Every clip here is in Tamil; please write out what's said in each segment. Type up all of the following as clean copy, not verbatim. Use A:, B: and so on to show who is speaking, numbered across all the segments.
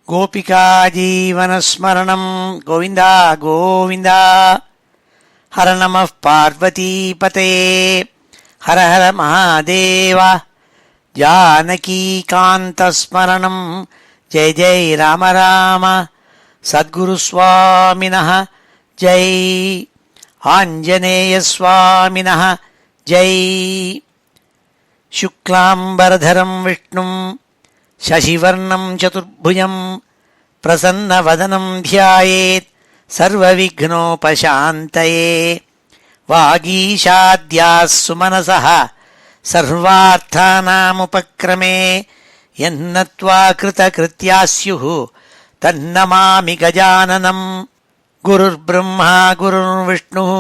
A: गोपिका जीवनस्मरणं गोविन्द गोविन्द। हर नमः पार्वतीपते हर हर महादेव। जानकीकान्तस्मरणं जय जय राम राम। सद्गुरुस्वामिनः जय, आञ्जनेयस्वामिनः जय। शुक्लाम्बरधरं विष्णुं शशिवर्णं चतुर्भुजं प्रसन्नवदनं ध्यायेत् सर्वविघ्नोपशान्तये। वागीशाद्याः सुमनसः सर्वार्थानामुपक्रमे यन्नत्वा कृतकृत्याः स्युः तन्नमामि गजाननम्। गुरुर्ब्रह्मा गुरुर्विष्णुः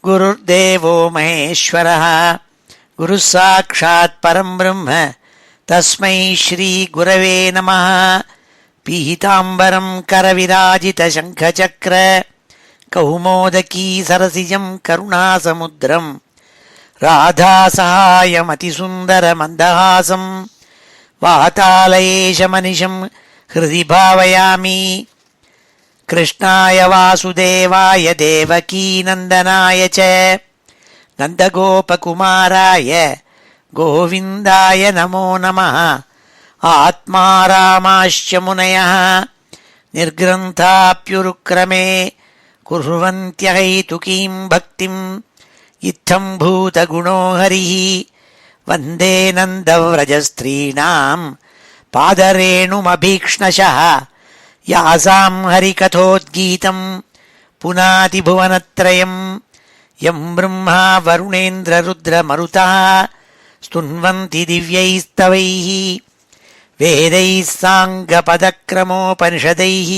A: गुरुर्देवो महेश्वरः गुरुः साक्षात् परं ब्रह्म तस्मै श्री गुरवे नमः। पीताम्बरं करविराजितशङ्खचक्र कौमोदकी सरसिजं करुणासमुद्रं राधासहायमतिसुन्दरमन्दहासं वातालयेशमनिशं हृदि भावयामि। कृष्णाय वासुदेवाय देवकीनन्दनाय च नन्दगोपकुमाराय गोविन्दाय नमो नमः। आत्मा रामाश्च मुनयः निर्ग्रन्थाप्युरुक्रमे कुर्वन्त्यहैतुकीं भक्तिं इत्थं भूतगुणो हरिः। वन्दे नन्दव्रजस्त्रीणां पादरेणुमभीक्ष्णशः यासां हरिकथोद्गीतं पुनातिभुवनत्रयं। यं ब्रह्मा वरुणेन्द्ररुद्रमरुतः स्तुन्वन्ति दिव्यैस्तवैः वेदैः साङ्गपदक्रमोपनिषदैः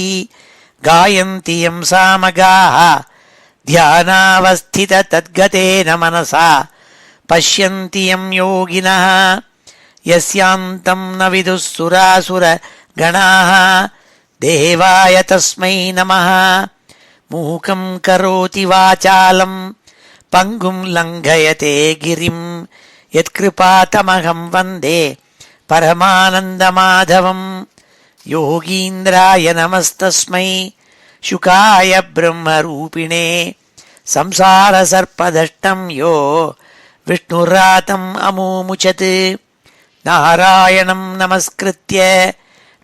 A: गायन्ति यं सामगाः। ध्यानावस्थिततद्गतेन मनसा पश्यन्ति यं योगिनः यस्यान्तं न विदुः सुरासुरगणाः। देवाय तस्मै नमः। मूकं करोति वाचालं पङ्गुं लङ्घयते गिरिं यत्कृपातमहं वन्दे परमानन्दमाधवं। योगीन्द्राय नमस्तस्मै शुकाय ब्रह्मरूपिणे संसारसर्पदष्टं यो विष्णुरातम् अमूमुचत्। नारायणं नमस्कृत्य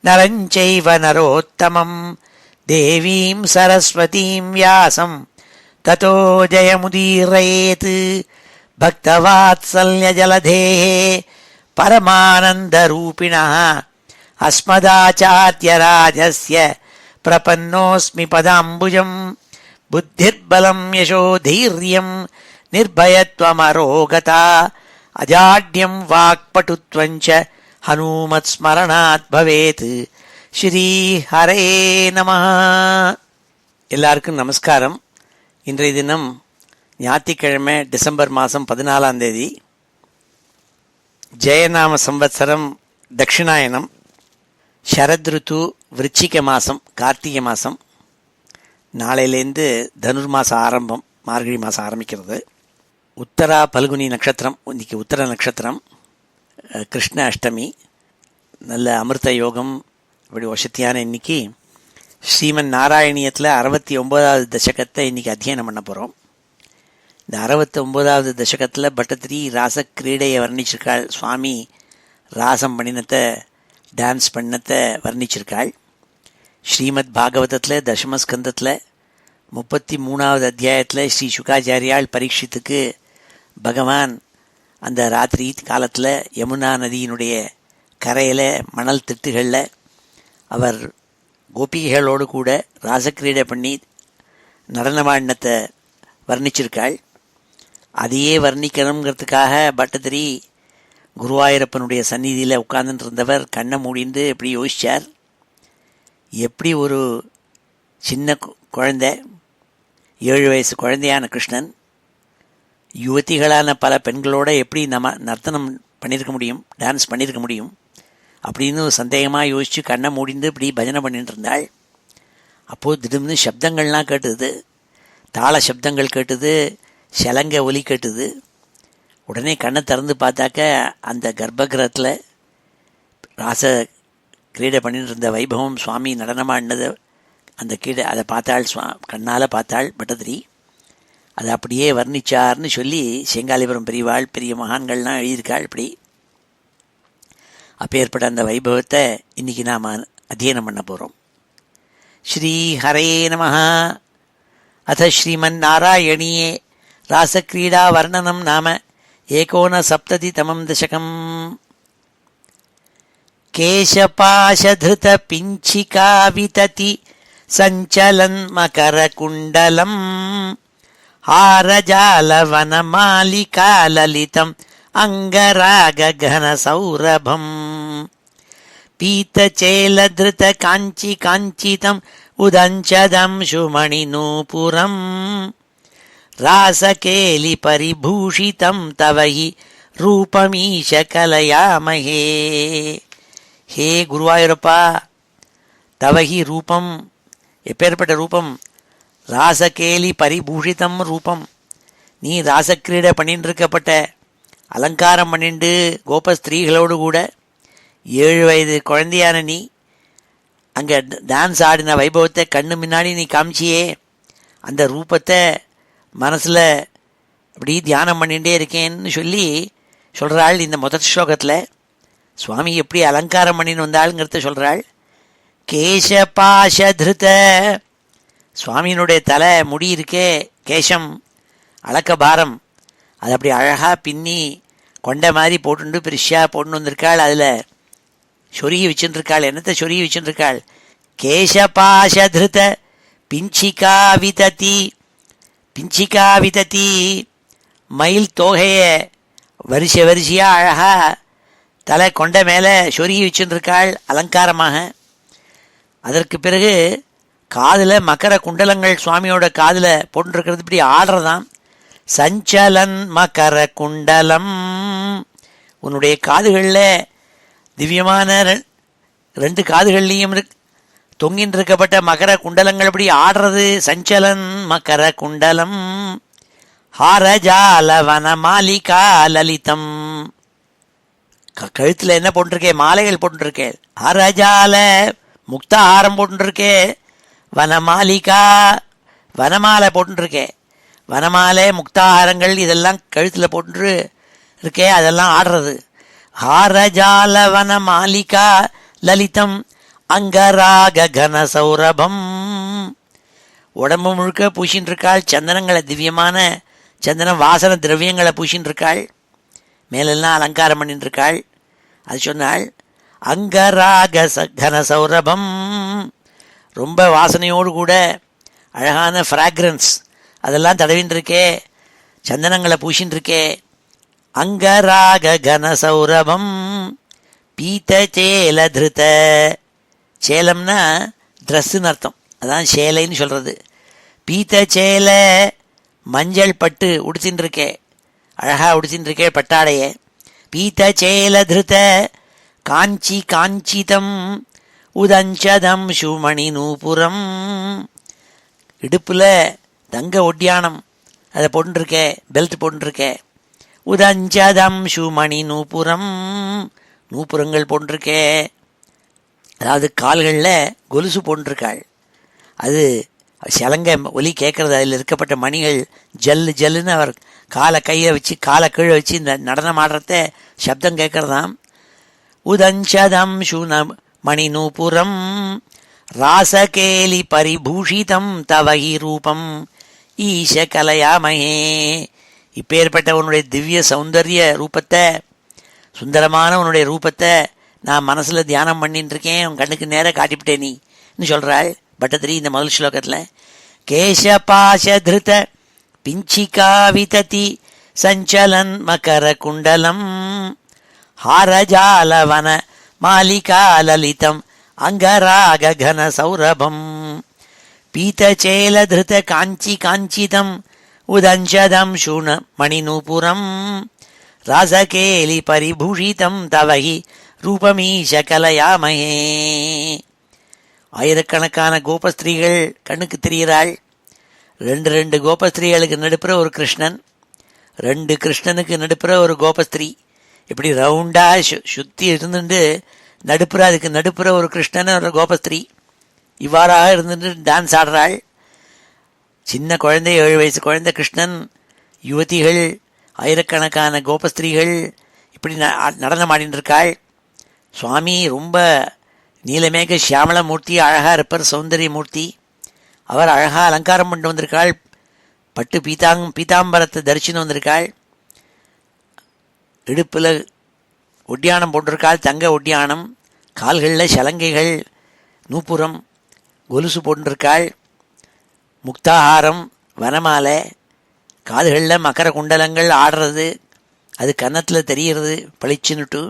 A: नरं चैव नरोत्तमं देवीं सरस्वतीं व्यासं ततो जयमुदीरयेत्। भक्तवात्सल्यजलधेः परमानन्दरूपिणः अस्मदाचार्यराजस्य प्रपन्नोऽस्मि पदाम्बुजं। बुद्धिर्बलं यशोधैर्यं निर्भयत्वमरोगता अजाड्यं वाक्पटुत्वं च हनुमत्स्मरणात् भवेत्। ஸ்ரீ ஹரே நமஹ. எல்லாருக்கும் நமஸ்காரம். இன்றைய தினம் ஞாயிற்றுக்கிழமை டிசம்பர் மாதம் 14ஆம் தேதி, ஜெயநாம சம்வத்சரம் தட்சிணாயனம், சரத்ருத்து, விருச்சிக மாதம், கார்த்திகை மாதம். நாளையிலேருந்து தனுர்மாசம் ஆரம்பம், மார்கழி மாதம் ஆரம்பிக்கிறது. உத்தரா பல்குனி நட்சத்திரம், இன்றைக்கி உத்தர நட்சத்திரம், கிருஷ்ண அஷ்டமி, நல்ல அமிர்த யோகம். இப்படி வசதியான இன்னைக்கு ஸ்ரீமன் நாராயணியத்தில் 69வது தசகத்தை இன்றைக்கி அத்தியனம் பண்ண போகிறோம். இந்த 69வது தசகத்தில் பட்டத்திரி ராச கிரீடையை வர்ணிச்சிருக்காள். சுவாமி ராசம் பண்ணினத்தை, டான்ஸ் பண்ணத்தை வர்ணிச்சிருக்காள். ஸ்ரீமத் பாகவதத்தில் தசமஸ்கந்தத்தில் 33வது அத்தியாயத்தில் ஸ்ரீ சுகாச்சாரியால் பரீட்சித்துக்கு பகவான் அந்த ராத்திரி காலத்தில் யமுனா நதியினுடைய கரையில் மணல் திட்டுகளில் அவர் கோபிகைகளோடு கூட ராசக்கிரீடை பண்ணி நடனமாடினத்தை வர்ணிச்சிருக்காள். அதையே வர்ணிக்கணுங்கிறதுக்காக பட்டத்திரி குருவாயூரப்பனுடைய சந்நிதியில் உட்கார்ந்துட்டு இருந்தவர் கண்ணை மூடிந்து எப்படி யோசித்தார். எப்படி ஒரு சின்ன குழந்தை, 7 வயசு குழந்தையான கிருஷ்ணன் யுவதிகளான பல பெண்களோட எப்படி நர்த்தனம் பண்ணியிருக்க முடியும், டான்ஸ் பண்ணியிருக்க முடியும் அப்படின்னு சந்தேகமாக யோசித்து கண்ணை மூடிந்து இப்படி பஜனை பண்ணிட்டு இருந்தாள். அப்போது திடீர்னு சப்தங்கள்லாம் கேட்டுது, தாள சப்தங்கள் கேட்டுது, சலங்க ஒலி கேட்டுது. உடனே கண்ணை திறந்து பார்த்தாக்க அந்த கர்ப்பகிரகத்தில் ராச கிரீடை பண்ணிட்டு இருந்த வைபவம் சுவாமி நடனமாடினது அந்த கீழே அதை பார்த்தாள், கண்ணால் பார்த்தாள் பட்டதிரி. அதை அப்படியே வர்ணிச்சார்னு சொல்லி செங்காலிபுரம் பெரியவாள் பெரிய மகான்கள்லாம் எழுதியிருக்காள். இப்படி அப்பேற்பட்ட அந்த வைபவத்தை இன்னைக்கு நாம் அத்தியனம் பண்ண போகிறோம். ஸ்ரீ ஹரே நமஹ. அத ஸ்ரீமன் நாராயணியே ராசக்ரீடா வர்ணனம் நாம ஏகோனசப்ததிதமம் தசகம். கேசபாசதிருத பிஞ்சிகா விததி சஞ்சலன் மகரகுண்டலம் ஹாரஜாலவனமாலிகா லலிதம் அங்கராககனசௌரபம் பீத்தச்சேலதிருத காஞ்சி காஞ்சிதம் உதஞ்சதம் சுமணிநூபுரம் ராசகேலி பரிபூஷிதம் தவஹி ரூபமீஷ கலயாமஹே. ஹே குருவாயூரப்பா, தவஹி ரூபம், எப்பேற்பட்ட ரூபம்? ராசகேலி பரிபூஷிதம் ரூபம். நீ ராசக்கிரீடை பண்ணிட்டு இருக்கப்பட்ட அலங்காரம் பண்ணிண்டு கோபஸ்திரீகளோடு கூட 7 வயது குழந்தையான நீ அங்கே டான்ஸ் ஆடின வைபவத்தை கண்ணு முன்னாடி நீ காமிச்சியே, அந்த ரூபத்தை மனசில் அப்படி தியானம் பண்ணிகிட்டே இருக்கேன்னு சொல்லி சொல்கிறாள். இந்த முதல் ஸ்லோகத்தில் சுவாமி எப்படி அலங்காரம் பண்ணின்னு வந்தாளுங்கிறத சொல்கிறாள். கேசபாசதிருத, சுவாமியினுடைய தலை முடி இருக்கே கேசம் அளக்க பாரம், அது அப்படி அழகாக பின்னி கொண்ட மாதிரி போட்டுண்டு பெருசாக போட்டுன்னு வந்திருக்காள். அதில் சொருகி வச்சுருக்காள். என்னத்தை சொருகி வச்சுருக்காள்? கேசபாசதிருத பிஞ்சிகா விததி. பிஞ்சிகா விததி, மயில் தோகையை வரிசையாக அழகாக தலை கொண்ட மேலே சொருகி வச்சுருக்காள் அலங்காரமாக. அதற்கு பிறகு காதில் மகர குண்டலங்கள் சுவாமியோட காதில் போட்டுருக்கிறது இப்படி ஆடுறதாம். சஞ்சலன் மகர குண்டலம், உன்னுடைய காதுகளில் திவ்யமான 2 காதுகள்லையும் தொங்கின் இருக்கப்பட்ட மகர குண்டலங்கள் இப்படி ஆடுறது. சஞ்சலன் மகர குண்டலம் ஹாரஜால வனமாலிகா லலிதம். கழுத்தில் என்ன போட்டுருக்கே? மாலைகள் போட்டுருக்கே. ஹரஜால முக்தாஹாரம் போட்டுருக்கே. வனமாலிகா வனமாலை போட்டுருக்கே. வனமாலை முக்தாஹாரங்கள் இதெல்லாம் கழுத்தில் போட்டு இருக்கே, அதெல்லாம் ஆடுறது. ஹாரஜால வனமாலிகா லலிதம் அங்கராக கனசௌரபம். உடம்பு முழுக்க பூசின்னு இருக்காள் சந்தனங்களை, திவ்யமான சந்தன வாசன திரவியங்களை பூசின்னு இருக்காள். மேலெல்லாம் அலங்காரம் பண்ணிட்டு இருக்காள். அது சொன்னாள் அங்கராக கனசௌரபம், ரொம்ப வாசனையோடு கூட அழகான ஃப்ராக்ரன்ஸ் அதெல்லாம் தடவின்னு இருக்கே, சந்தனங்களை பூசின்னு இருக்கே. அங்கராக கனசௌரபம் பீத்த சேல திருத்த. சேலம்னா ட்ரெஸ்ஸுன்னு அர்த்தம், அதான் சேலைன்னு சொல்கிறது. பீத்த சேல மஞ்சள் பட்டு உடுத்தின்னு இருக்கே, அழகாக உடுத்தின்னு இருக்கே பட்டாடையே. பீத்த சேல திருத்த காஞ்சி காஞ்சிதம் உதஞ்சதம் சுமணி நூபுரம். இடுப்பில் தங்க ஒட்டியானம் அதை போட்டுருக்கே, பெல்ட் போட்டுருக்கே. உதஞ்சதம் சுமணி நூபுரம், நூப்புரங்கள் போட்டிருக்கே. அதாவது கால்களில் கொலுசு போட்டிருக்காள். அது சலங்க ஒலி கேட்குறது, அதில் இருக்கப்பட்ட மணிகள் ஜல்லு ஜல்லுன்னு அவர் காலை கையை வச்சு காலை கீழே வச்சு இந்த நடனம் ஆடுறத சப்தம் கேட்குறதாம். உதஞ்சதம் சுன மணி நூபுரம் ராசகேலி பரிபூஷிதம் தவஹி ரூபம் ஈஷ கலயாமயே. இப்பேற்பட்ட உன்னுடைய திவ்ய சௌந்தர்ய ரூபத்தை, சுந்தரமான உன்னுடைய ரூபத்தை நான் மனசில் தியானம் பண்ணிட்டு இருக்கேன், உன் கண்ணுக்கு நேராக காட்டிவிட்டே நீன்னு சொல்கிறாள் பட்டத்திரி இந்த முதல் ஸ்லோகத்தில். கேசபாசதிருத பிஞ்சிகா விததி சஞ்சலன் மகர குண்டலம் ஹாரஜாலவன மாலிகா லலிதம் அங்கராக கனசௌரபம் பீத்தச்சேல திருத காஞ்சி காஞ்சிதம் உதஞ்சதம் சூண மணிநூபுரம் ராசகேலி பரிபூஷிதம் தவஹி ரூபமீஷ கலயாமயே. ஆயிரக்கணக்கான கோபஸ்திரீகள் கண்ணுக்கு தெரிகிறாள். 2 கோபஸ்திரீகளுக்கு நடுப்புற ஒரு கிருஷ்ணன், 2 கிருஷ்ணனுக்கு நடுப்புற ஒரு கோபஸ்திரீ. இப்படி ரவுண்டாக சுற்றி இருந்துட்டு நடுப்புற அதுக்கு நடுப்புற ஒரு கிருஷ்ணன் ஒரு கோபஸ்திரீ இவ்வாறாக இருந்துட்டு டான்ஸ் ஆடுறாள். சின்ன குழந்தை, 7 வயசு குழந்தை கிருஷ்ணன், யுவதிகள், ஆயிரக்கணக்கான கோபஸ்திரீகள் இப்படி நடனம் ஆடின்னு இருக்காள். சுவாமி ரொம்ப நீலமேக சியாமள மூர்த்தி, அழகாக இருப்பார், சௌந்தரிய மூர்த்தி. அவர் அழகாக அலங்காரம் பண்ணிட்டு வந்திருக்காள். பட்டு பீதாம்பரத்தை தரிசின்னு வந்திருக்காள். இடுப்பில் ஒட்டியானம் போட்டிருக்காள், தங்க ஒட்டியானம். கால்களில் சலங்கைகள், நூப்புரம், கொலுசு போட்டிருக்காள். முக்தாஹாரம், வனமாலை, காதுகளில் மகர குண்டலங்கள் ஆடுறது, அது கன்னத்தில் தெரிகிறது பளிச்சுன்னுட்டு.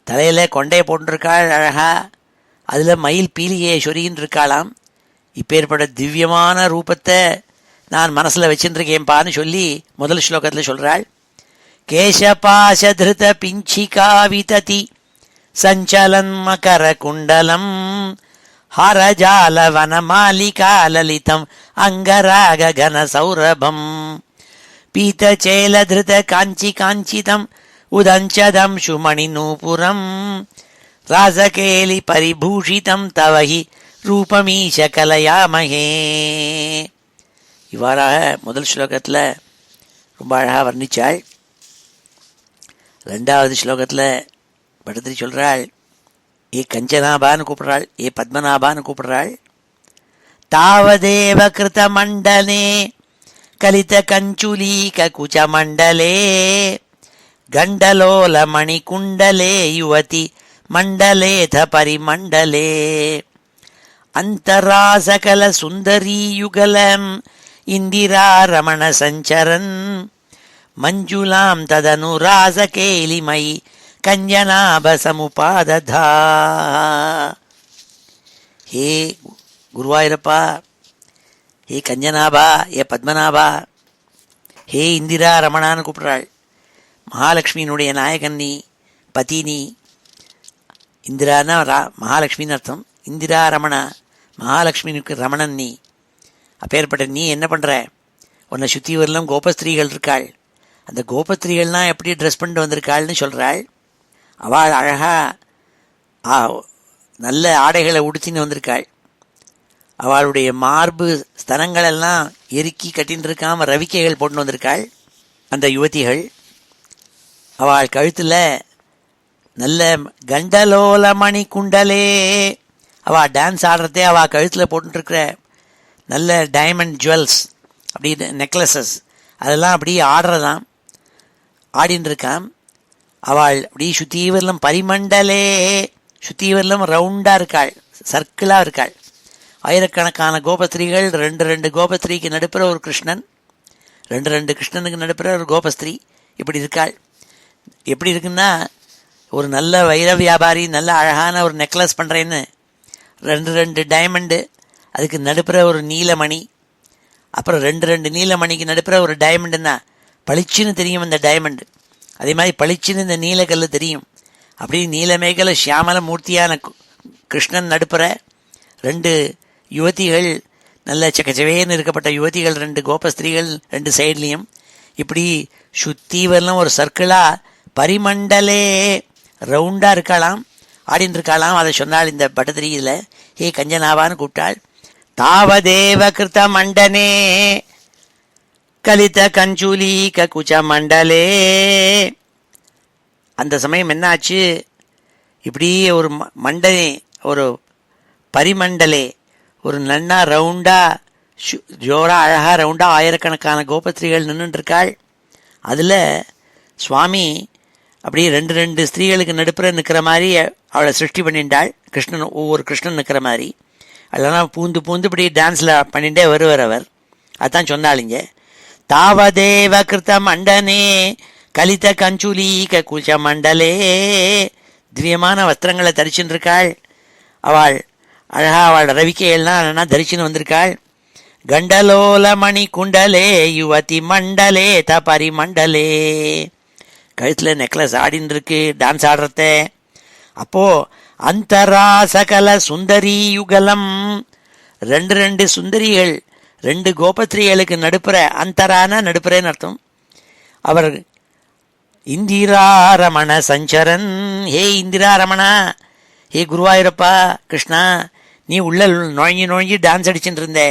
A: தலையில் கொண்டையை போட்டிருக்காள் அழகா, அதில் மயில் பீலிகையை சொரின்னு இருக்காளாம். இப்பேற்பட்ட திவ்யமான ரூபத்தை நான் மனசில் வச்சுருக்கேன்பான்னு சொல்லி முதல் ஸ்லோகத்தில் சொல்கிறாள். கேசபாசதிருத பிஞ்சிகா விததி சஞ்சலன் மகர குண்டலம் ஹரஜால வனமாலிகா லலிதம் அங்கராக கன சௌரபம் பீதச்சேலதிருத காஞ்சி காஞ்சிதம் உதஞ்சதம் சுமணி நூபுரம் ராசகேலி பரிபூஷிதம் தவஹி ரூபமீஷ கலயாமகே. இவ்வாறாக முதல் ஸ்லோகத்தில் ரொம்ப அழகாக வர்ணித்தாள். 2வது ஸ்லோகத்தில் படுத்தி சொல்கிறாள், ஏ கஞ்சனாபான்னு கூப்பிடுறாள், ஏ பத்மநாபான்னு கூப்பிடுறாள். தாவதேவ கிருத மண்டலே கலித கஞ்சுலீக குச்ச மண்டலே கண்டலோல மணி குண்டலே யுவதி மண்டலேத பரிமண்டலே அந்தராசகல சுந்தரீயுகலம் இந்திரா ரமண சஞ்சரன் மஞ்சுளாம் ததனுராசகேலிமை கஞ்சனாபசமுபாததா. ஹே குருவாயூரப்பா, ஹே கஞ்சனாபா, ஏ பத்மநாபா, ஹே இந்திரா ரமணான்னு கூப்பிடுறாள். மகாலட்சுமியினுடைய நாயகன் நீ, பதி நீ. இந்திரானா மகாலட்சுமின்னு அர்த்தம். இந்திரா ரமணா, மகாலட்சுமிக்கு ரமணன் நீ. அப்பேற்பட்ட நீ என்ன பண்ணுற? உன்னை சுற்றி வரலாம் கோபஸ்திரீகள் இருக்காள். அந்த கோபஸ்திரீகள்லாம் எப்படி ட்ரெஸ் பண்ணிட்டு வந்திருக்காள்னு சொல்கிறாள். அவள் அழகா நல்ல ஆடைகளை உடுத்தின்னு வந்திருக்காள். அவளுடைய மார்பு ஸ்தனங்களெல்லாம் எருக்கி கட்டின்னு இருக்காம ரவிக்கைகள் போட்டு வந்திருக்காள் அந்த யுவதிகள். அவள் கழுத்தில் நல்ல கண்டலோல மணி குண்டலே, அவள் டான்ஸ் ஆடுறதே அவள் கழுத்தில் போட்டுருக்கிற நல்ல டைமண்ட் ஜுவல்ஸ், அப்படி நெக்லஸஸ், அதெல்லாம் அப்படி ஆடுறதாம், ஆடின்னு இருக்கான். அவள் அப்படி சுத்தீவரிலும் பரிமண்டலே, சுத்தீவரிலும் ரவுண்டாக இருக்காள், சர்க்கிளாக இருக்காள். ஆயிரக்கணக்கான கோபஸ்திரீகள், 2 கோபஸ்திரீக்கு நடுப்புற ஒரு கிருஷ்ணன், 2 கிருஷ்ணனுக்கு நடுப்புற ஒரு கோபஸ்திரீ, இப்படி இருக்காள். எப்படி இருக்குன்னா, ஒரு நல்ல வைர வியாபாரி நல்ல அழகான ஒரு நெக்லஸ் பண்ணுறேன்னு 2 டைமண்டு, அதுக்கு நடுப்புற ஒரு நீலமணி, அப்புறம் 2 நீலமணிக்கு நடுப்புற ஒரு டைமண்டுன்னா பளிச்சுன்னு தெரியும் அந்த டைமண்டு. அதே மாதிரி பளிச்சுன்னு இந்த நீலக்கல் தெரியும். அப்படி நீலமேகல சியாமல மூர்த்தியான கிருஷ்ணன் நடுப்புற 2 யுவதிகள், நல்ல சக்கச்சவேன்னு இருக்கப்பட்ட யுவதிகள், 2 கோபஸ்திரீகள் 2 சைட்லேயும் இப்படி சுத்தி வரலாம் ஒரு சர்க்கிளாக பரிமண்டலே ரவுண்டாக இருக்காளாம், ஆடின்னு இருக்காளாம். அதை சொன்னாள் இந்த பட்டதிரியில். ஹே கஞ்சனாவான்னு கூப்பிட்டாள். தாவதேவ கிருத மண்டனே கலித கஞ்சூலீக குச்ச மண்டலே. அந்த சமயம் என்னாச்சு, இப்படி ஒரு மண்டனே, ஒரு பரிமண்டலே, ஒரு நன்னா ரவுண்டா ஜோரா அழகா ரவுண்டா ஆயிரக்கணக்கான கோபஸ்திரீகள் நின்றுருக்காள். அதில் சுவாமி அப்படியே 2 ஸ்திரீகளுக்கு நடுப்புற நிற்கிற மாதிரி அவளை சிருஷ்டி பண்ணிட்டாள். கிருஷ்ணன், ஒவ்வொரு கிருஷ்ணன் நிற்கிற மாதிரி அதெல்லாம் பூந்து இப்படி டான்ஸில் பண்ணிகிட்டே வருவார் அவர். அதுதான் சொன்னாளிங்க. தாவதேவ கிருத்த மண்டனே கலித கஞ்சுலீக குச்ச மண்டலே. திவ்யமான வஸ்திரங்களை தரிச்சுன்னு இருக்காள். அவள் அழகா அவள் ரவிக்கையெல்லாம் தரிச்சுன்னு வந்திருக்காள். கண்டலோல மணி குண்டலே யுவதி மண்டலே த பரிமண்டலே. கழுத்தில் நெக்லஸ் ஆடின்னு இருக்கு, டான்ஸ் ஆடுறத. அப்போ அந்தரா சகல சுந்தரி யுகலம், 2 சுந்தரிகள், 2 கோபஸ்திரீகளுக்கு நடுப்புற, அந்தரான நடுப்புறேன்னு அர்த்தம். அவர் இந்திராரமண சஞ்சரன். ஹே இந்திராரமணா, ஹே குருவாயூரப்பா கிருஷ்ணா, நீ உள்ள நுழைஞ்சி நுழைஞ்சி டான்ஸ் அடிச்சுட்டு இருந்த.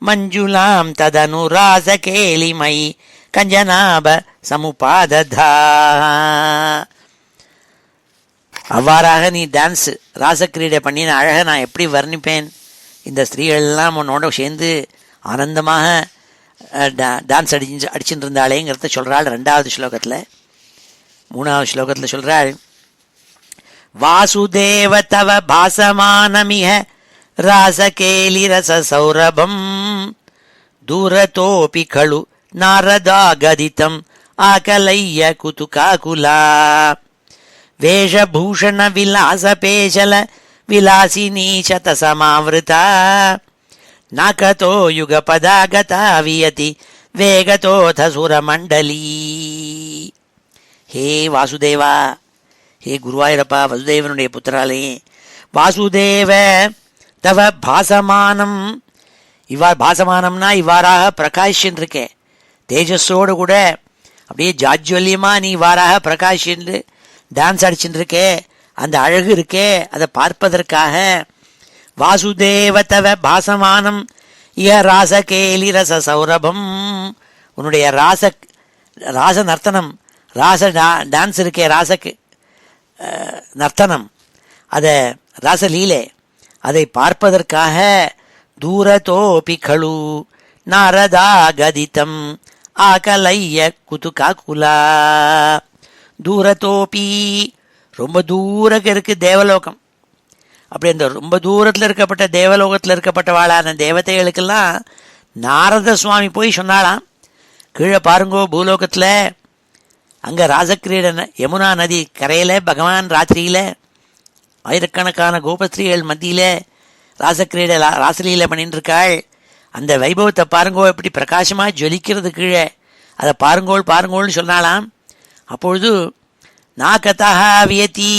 A: மஞ்சுளாம் ததனு ராச கேலிமை கஞ்சனாப சமுபாததா. அவ்வாறாக நீ டான்ஸ் ராசக்கிரீடை பண்ணின அழக நான் எப்படி வர்ணிப்பேன்? இந்த ஸ்திரீகள்லாம் உன்னோட சேர்ந்து ஆனந்தமாக டான்ஸ் அடிச்சுட்டு இருந்தாளேங்கிறத சொல்கிறாள் 2வது ஸ்லோகத்தில். 3வது ஸ்லோகத்தில் சொல்கிறாள், வாசுதேவ தவ பாசமானமிக ராசகேலி ரச சௌரபம் தூரதோபி கழு நாரதாகதிதம் ஆகலைய குதுகாகுலா வேஷபூஷண விலாசபேஷல விலாசினீ சதசமாவிருதா நாகதோ யுகபதாகதா வியதி வேகதோத சுரமண்டலீ. ஹே வாசுதேவா, ஹே குருவாயூரப்பா வசுதேவனுடைய புத்திராலே, வாசுதேவ தவ பாசமானம், பாசமானம்னா இவ்வாறாக பிரகாஷின்னு இருக்கே, தேஜஸோடு கூட அப்படியே ஜாஜ்வல்யமா நீ இவ்வாறாக பிரகாஷின்னு டான்ஸ் அடிச்சுட்டு இருக்கே, அந்த அழகு இருக்கே, அதை பார்ப்பதற்காக வாசுதேவ தவ பாசமானம் இய ராசகேலி ரச சௌரபம், உன்னுடைய ராச நர்த்தனம், ராச டான்ஸ் இருக்கே, ராசக்கு நர்த்தனம், அதை ராசலீலை, அதை பார்ப்பதற்காக தூரதோபி கழு நாரதா கதிதம் ஆகலைய குதுகாகுலா. தூரதோபி ரொம்ப தூரம் இருக்கு தேவலோகம். அப்படி அந்த ரொம்ப தூரத்தில் இருக்கப்பட்ட தேவலோகத்தில் இருக்கப்பட்டவாளான தேவதைகளுக்கெல்லாம் நாரத சுவாமி போய் சொன்னாலாம், கீழே பாருங்கோ பூலோகத்தில் அங்கே ராசக்கிரீட யமுனா நதி கரையில் பகவான் ராத்திரியில் ஆயிரக்கணக்கான கோபஸ்திரீகள் மத்தியில் ராசக்கிரீட ராசலீலை பண்ணிட்டு இருக்காள். அந்த வைபவத்தை பாருங்கோ எப்படி பிரகாசமாக ஜொலிக்கிறது கீழே, அதை பாருங்கோள்னு சொன்னாலாம். அப்பொழுது நாகதா வியதி,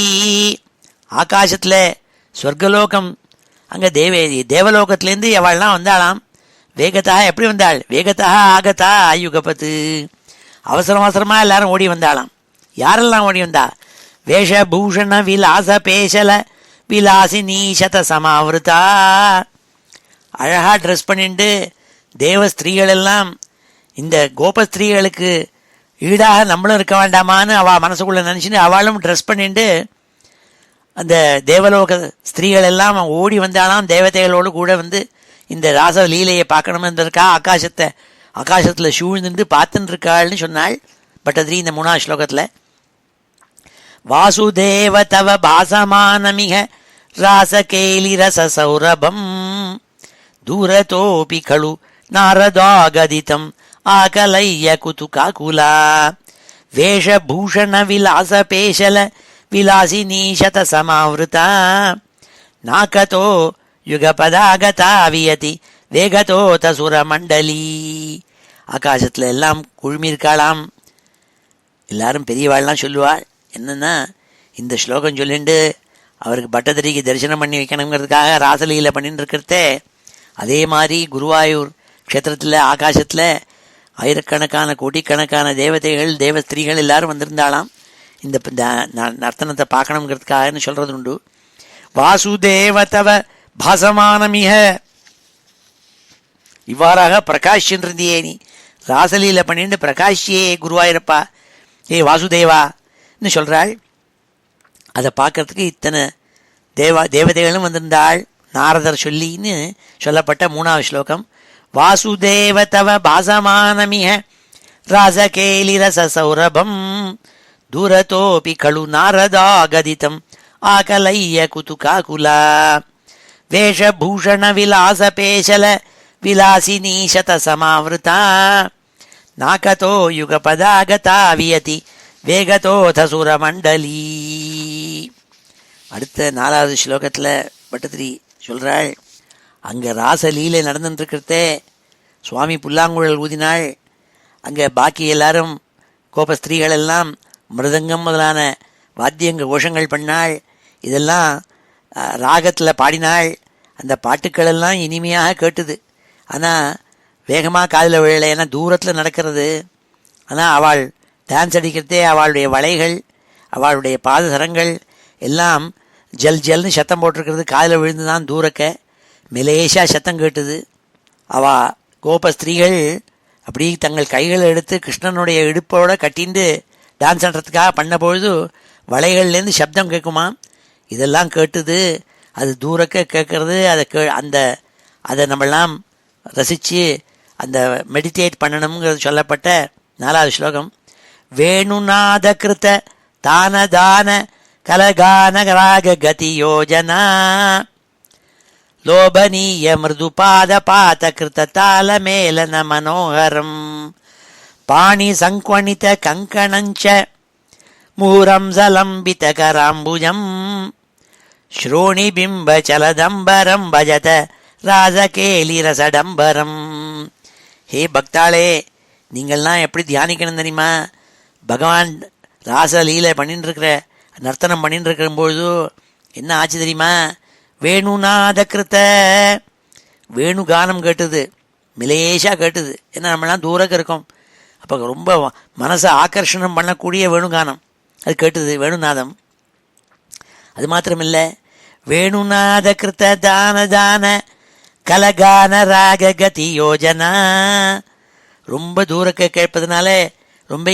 A: ஆகாசத்தில் சொர்க்கலோகம் அங்கே தேவலோகத்திலேருந்து அவள்லாம் வந்தாளாம். வேகத்தா எப்படி வந்தாள்? வேகத்தா ஆகத்தா யுகபத்து, அவசரமாக எல்லாரும் ஓடி வந்தாளாம். யாரெல்லாம் ஓடி வந்தா? வேஷபூஷண விலாச பேசல விலாசினி சத சமாவிருதா, அழகா ட்ரெஸ் பண்ணிட்டு தேவ ஸ்திரீகள் எல்லாம் இந்த கோபஸ்திரீகளுக்கு ஈடாக நம்மளும் இருக்க வேண்டாமான்னு அவள் மனசுக்குள்ளே நினச்சின்னு அவளும் ட்ரெஸ் பண்ணிட்டு அந்த தேவலோக ஸ்திரீகள் எல்லாம் ஓடி வந்தாலாம். தேவதைகளோடு கூட வந்து இந்த ராச லீலையை பார்க்கணுமென்றதுக்கா ஆகாசத்தில் சூழ்ந்துட்டு பார்த்துட்டு இருக்காள்னு சொன்னாள் பட்டதிரி இந்த 3வது ஸ்லோகத்தில். வாசுதேவ தவ பாசமானமிக ராசகேலி ரச சௌரபம் தூரதோபி கழு நாரதாகதிதம் ஆகலைய குதுகாகுலா வேஷபூஷண விலாச பேஷல விலாசினீ சத சமாவிருதா நாகதோ யுகபதாகதா வியதி வேகதோத சுரமண்டலீ. ஆகாசத்தில் எல்லாம் குழுமியிருக்காளாம். எல்லாரும் பெரியவாள்லாம் சொல்லுவாள், என்னன்னா இந்த ஸ்லோகம் சொல்லிண்டு அவருக்கு பட்டதிரிக்கு தரிசனம் பண்ணி வைக்கணுங்கிறதுக்காக ராசலீலை பண்ணிட்டு இருக்கிறதே, அதே மாதிரி குருவாயூர் க்ஷேத்திரத்தில் ஆகாசத்தில் ஆயிரக்கணக்கான கோடிக்கணக்கான தேவதைகள் தேவஸ்திரீகள் எல்லாரும் வந்திருந்தாளாம் இந்த நர்த்தனத்தை பார்க்கணுங்கிறதுக்காகன்னு சொல்றது உண்டு. வாசுதேவதவ பாசமானமிக, இவ்வாறாக பிரகாஷின்றிருந்தியே நீ ராசலீலை பண்ணிட்டு பிரகாஷியே குருவாயூரப்பா, ஏ வாசுதேவான்னு சொல்கிறாள். அதை பார்க்கறதுக்கு இத்தனை தேவதைகளும் வந்திருந்தாள் நாரதர் சொல்லின்னு சொல்லப்பட்ட 3வது ஸ்லோகம். வாசுதேவ தவ பாசமானமிக ராசகேலி ரச சௌரபம் தூரதோபி கழு நாரதாகதிதம் ஆகலைய குதுகாகுலா வேஷபூஷண விலாச பேஷல விலாசினீ சத சமாவிருதா நாகதோ யுகபதாகதா வியதி வேகதோத சுரமண்டலீ. அடுத்த 4வது ஸ்லோகத்தில் பட்டதிரி சொல்கிறாள், அங்கே ராசலீலை நடந்துட்டுருக்கிறதே, சுவாமி புல்லாங்குழல் ஊதினாள். அங்கே பாக்கி எல்லாரும் கோபஸ்திரீகள் எல்லாம் மிருதங்கம் முதலான வாத்தியங்க கோஷங்கள் பண்ணாள். இதெல்லாம் ராகத்தில் பாடினாள். அந்த பாட்டுக்கள் எல்லாம் இனிமையாக கேட்டுது. ஆனால் வேகமாக காதில் விழலை, ஏன்னா தூரத்தில் நடக்கிறது. ஆனால் அவள் டான்ஸ் அடிக்கிறதே அவளுடைய வளைகள், அவளுடைய பாதசரங்கள் எல்லாம் ஜல் ஜல்னு சத்தம் போட்டிருக்கிறது. காதில் விழுந்து தான் தூரக்க மெலேஷா சத்தம் கேட்டுது. கோப ஸ்திரீகள் அப்படி தங்கள் கைகளை எடுத்து கிருஷ்ணனுடைய இடுப்போட கட்டிண்டு டான்ஸ் ஆடுறதுக்காக பண்ண பொழுது வளைகள்லேருந்து சப்தம் கேட்குமா. இதெல்லாம் கேட்டுது. அது தூரக்க கேட்கறது. அதை நம்மெல்லாம் ரசித்து அந்த மெடிடேட் பண்ணணுங்கிறது சொல்லப்பட்ட 4வது ஸ்லோகம். வேணுநாத கிருத்த தானதான கலகான ராக கதி யோஜனா லோபனீய மிருதுபாத பாத கிருத்த தால மேலன மனோகரம் பாணி சங்க்வணித கங்கணஞ்ச மூரம் சலம்பித கராம்புஜம் ஸ்ரோணி பிம்ப சலதம்பரம் பஜத ராஜகேலி ரசடம்பரம். ஹே பக்தாளே, நீங்கள்லாம் எப்படி தியானிக்கணும் தெரியுமா? பகவான் ராசலீலை பண்ணிட்டு இருக்கிற, நர்த்தனம் பண்ணிட்டு இருக்கிற பொழுது என்ன ஆச்சு தெரியுமா? வேணுநாத கிருத்த வேணுகானம் கேட்டுது, மிலேஷா கேட்டுது. ஏன்னா நம்மளாம் தூரக்க இருக்கோம். அப்போ ரொம்ப மனசை ஆக்கர்ஷணம் பண்ணக்கூடிய வேணுகானம் அது கேட்டுது, வேணுநாதம். அது மாத்திரமில்லை, வேணுநாத கிருத்த தான தான கலகான ராக கதி யோஜனா. ரொம்ப தூரக்க கேட்பதுனால ரொம்ப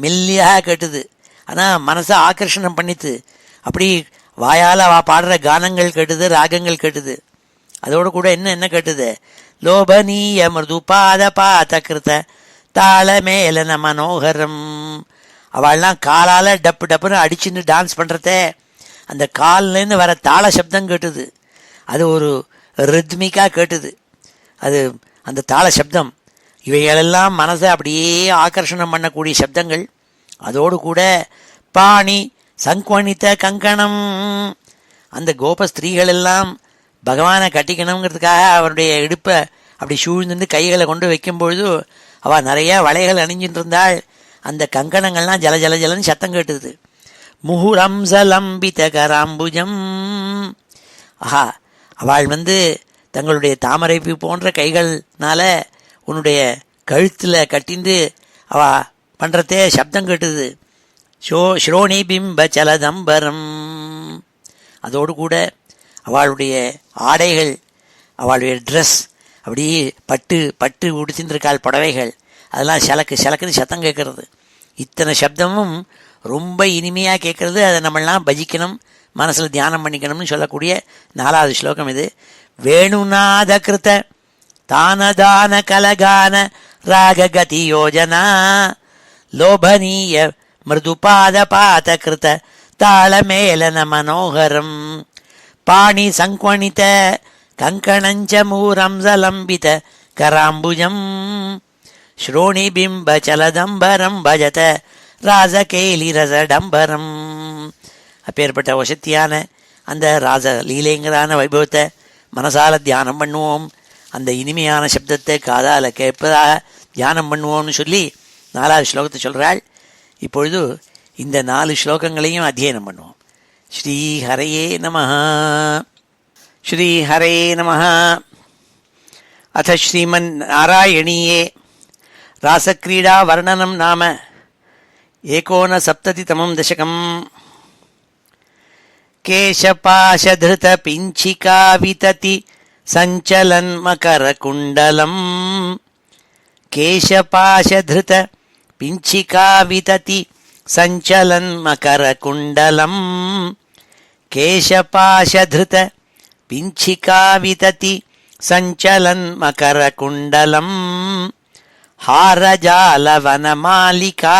A: மெல்லியாக கேட்டுது. ஆனால் மனசை ஆக்கர்ஷணம் பண்ணித்து. அப்படி வாயால் பாடுற கானங்கள் கேட்டுது, ராகங்கள் கேட்டுது. அதோடு கூட என்ன கேட்டுது? லோபனீய மிருதுபாத பாத கிருத்த தாள மேலன மனோகரம். அவள்லாம் காலால் டப்பு டப்புன்னு அடிச்சுன்னு டான்ஸ் பண்ணுறத அந்த கால்லேருந்து வர தாள சப்தம் கேட்டுது. அது ஒரு ரித்மிக்காக கேட்டுது. அது அந்த தாள சப்தம் இவைகளெல்லாம் மனசை அப்படியே ஆக்கர்ஷணம் பண்ணக்கூடிய சப்தங்கள். அதோடு கூட பாணி சங்க்வணித்த கங்கணம், அந்த கோப ஸ்திரீகள் எல்லாம் பகவானை கட்டிக்கணுங்கிறதுக்காக அவருடைய இடுப்பை அப்படி சூழ்ந்துட்டு கைகளை கொண்டு வைக்கும் பொழுது அவள் நிறையா வளைகள் அணிஞ்சிட்டு இருந்தாள். அந்த கங்கணங்கள்லாம் ஜல ஜல ஜலன்னு சத்தம் கேட்டுது. முகுரம் சலம்பித கராம்புஜம். ஆஹா, அவள் தங்களுடைய தாமரை பூ போன்ற கைகள்னால உன்னுடைய கழுத்தில் கட்டிந்து அவ பண்ணுறதே சப்தம் கேட்டுது. ஸ்ரோணி பிம்ப சலதம்பரம். அதோடு கூட அவளுடைய ஆடைகள், அவளுடைய ட்ரெஸ் அப்படி பட்டு பட்டு உடுத்தின்றிருக்காள் புடவைகள், அதெல்லாம் சலக்குன்னு சத்தம் கேட்கறது. இத்தனை சப்தமும் ரொம்ப இனிமையாக கேட்கறது. அதை நம்மளாம் பஜிக்கணும், மனசில் தியானம் பண்ணிக்கணும்னு சொல்லக்கூடிய 4வது ஸ்லோகம் இது. வேணுநாத கிருத்த தானதான கலகான ராக கதி யோஜனா லோபனீய மிருதுபாத பாத கிருத்த தாள மேலன மனோகரம் பாணி சங்க்வணித கங்கணஞ்ச மூரம் சலம்பித கராம்புஜம் ஸ்ரோணி பிம்ப சலதம்பரம் பஜத ராஜகேலி ரசடம்பரம். அப்பேற்பட்ட வசத்தியான அந்த ராஜ லீலைங்கிறான வைபவத்தை மனசால தியானம் பண்ணுவோம். அந்த இனிமையான சப்தத்தை காதால் கேட்பதாக தியானம் பண்ணுவோம்னு சொல்லி 4வது ஸ்லோகத்தை சொல்கிறாள். இப்பொழுது இந்த 4 ஸ்லோகங்களையும் அத்தியனம் பண்ணுவோம். ஸ்ரீ ஹரையே நமஹ. ஸ்ரீ ஹரே நமஹ. அத ஸ்ரீமன் நாராயணீயே ராசக்ரீடா வர்ணனம் நாம 59 दशकम्. केशपाशधृत पिञ्चिका वितति सञ्चलन् मकरकुण्डलम्. केशपाशधृत पिञ्चिका वितति सञ्चलन् मकरकुण्डलम्. केशपाशधृत पिञ्चिका वितति सञ्चलन् मकरकुण्डलम्. हारजालवनमालिका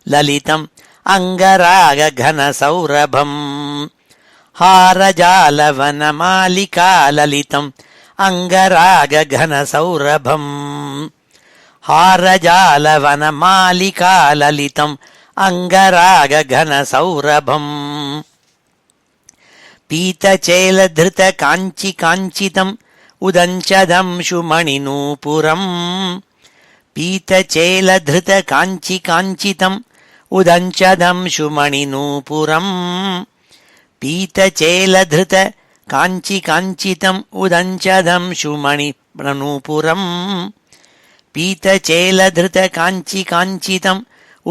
A: ललितम् अंगराग घन सौरभम्. हारजालवनमालिका ललितम् अंगराग घन सौरभम्. हारजालवनमालिका ललितम् अंगराग घन सौरभम्. पीतचेलधृत काञ्चि काञ्चितम् उदञ्चदंशुमणिनूपुरम्. पीतचेलधृत काञ्चि काञ्चितम् उदञ्चदंशुमणिनूपुरम्. पीतचेलधृत काञ्चि काञ्चितम् उदञ्चदंशुमणिनूपुरम्. पीतचेलधृत काञ्चि काञ्चितम्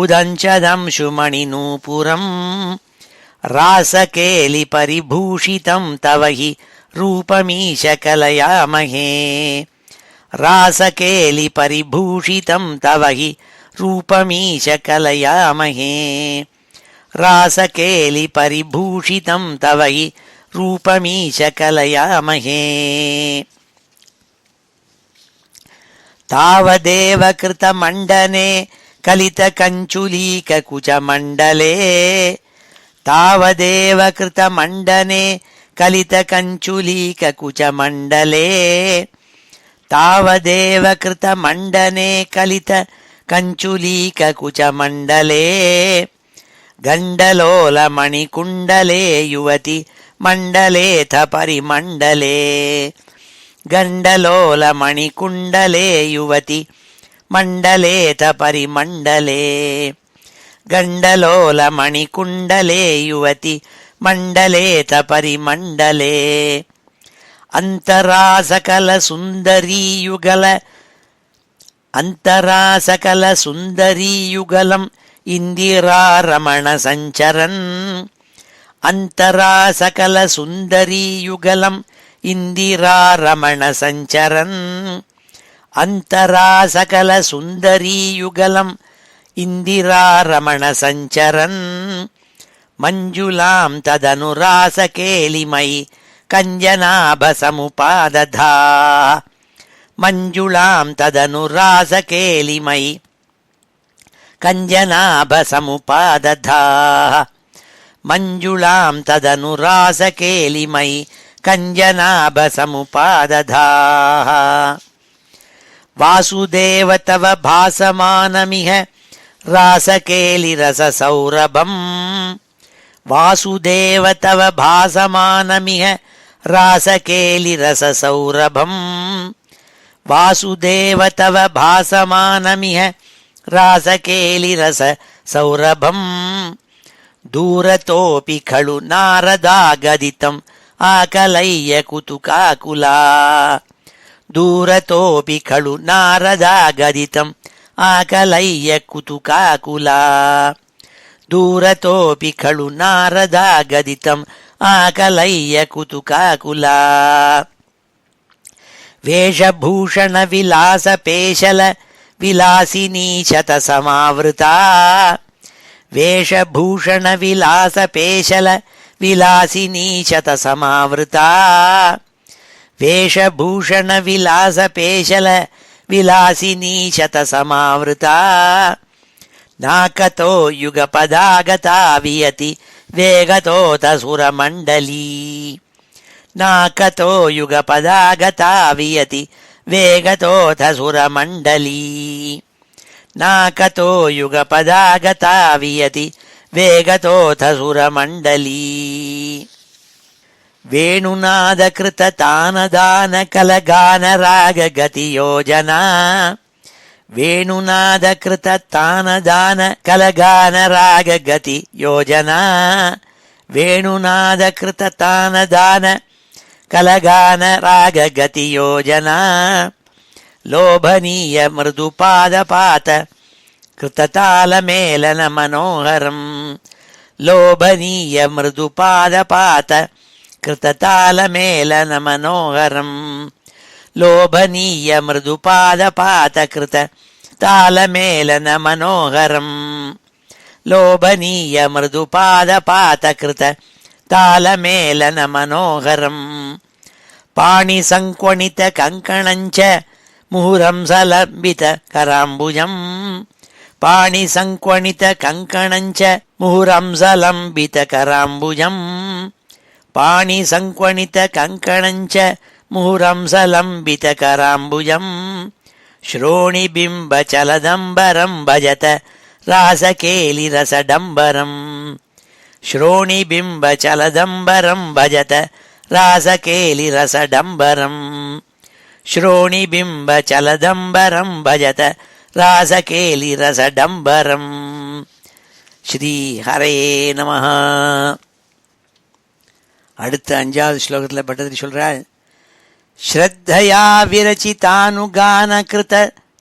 A: उदञ्चदंशुमणिनूपुरम् रासकेलिपरिभूषितं तव हि रूपमीश कलयामहे रासकेलिपरिभूषितं तव हि रूपमीश कलयामहे रासकेलिपरिभूषितं तव हि रूपमीश कलयामहे तावदेव कृतमण्डने कलितकञ्चुलीककुचमण्डले तावदेव कृतमण्डने कलितकञ्चुलीककुचमण्डले तावदेव कृतमण्डने कलितकञ्चुलीककुचमण्डले गण्डलोलमणिकुण्डले युवति मण्डलेऽथ परिमण्डले गण्डलोलमणिकुण्डले युवति मण्डलेऽथ परिमण्डले गण्डलोलमणिकुण्डले युवति मण्डलेऽथ परिमण्डले अन्तरासकलसुन्दरीयुगलम् इन्दिरारमणसञ्चरन् अन्तरासकलसुन्दरीयुगलम् इन्दिरारमणसञ्चरन् अन्तरासकलसुन्दरीयुगलम् इन्दिरारमणसञ्चरन् मञ्जुलां तदनुरासकेलिमयि कञ्जनाभसमुपादधा मञ्जुलां तदनुरासकेलिमयि कञ्जनाभसमुपादधा मञ्जुलां तदनुरासकेलिमयि कञ्जनाभसमुपादधा वासुदेव तव भासमानमिह रासकेलिरससौरभम् वासुदेव तव भासमानमिह रासकेलिरससौरभम् वासुदेव तव भासमानमिह रासकेलिरससौरभम् दूरतोऽपि खलु नारदागदितम् आकलय्य कुतुकाकुला दूरतोऽपि खलु नारदागदितम् आकलय्य कुतुकाकुला दूरतोऽपि खलु नारदागदितम् आकलय्य कुतुकाकुला वेषभूषणविलासपेशल विलासिनी शतसमावृता वेषभूषणविलासपेशल विलासिनी शतसमावृता वेषभूषणविलासपेशल विलासिनी शतसमावृता नाकतो युगपदागता वियति वेगतोऽथ सुरमण्डली नाकतो युगपदागता वियति वेगतोऽथ सुरमण्डली नाकतो युगपदागता वियति वेगतोऽथ सुरमण्डली वेणुनादकृततानदानकलगानरागगतियोजना वेणुनादकृततानदानकलगानरागगतियोजना वेणुनादकृततानदानकलगानरागगतियोजना लोभनीय मृदुपादपात कृततालमेलनमनोहरम् लोभनीय मृदुपादपात कृततालमेलनमनोहरम् लोभनीय मृदुपादपात कृततालमेलनमनोहरम् लोभनीय मृदुपादपात कृततालमेलनमनोहरम् पाणिसङ्क्वणितकङ्कणञ्च मुहुरंसलम्बितकराम्बुजम् पाणिसङ्क्वणितकङ्कणञ्च मुहुरंसलम्बितकराम्बुजम् पाणिसङ्क्वणितकङ्कणञ्च मुहुरंसलम्बितकराम्बुजम् श्रोणिबिम्बचलदम्बरम् भजत रासकेलिरसडम्बरम् श्रोणिबिम्बचलदम्बरम् भजत रासकेलिरसडम्बरम् श्रोणिबिम्बचलदम्बरम् भजत रासकेलिरसडम्बरम् ஸ்ரீ ஹரே நமஹ. அடுத்த 5வது ஸ்லோகத்தில் பட்டதிரி சொல்றாள், ஸ்ரத்தயா விரச்சிதானுகான கிருத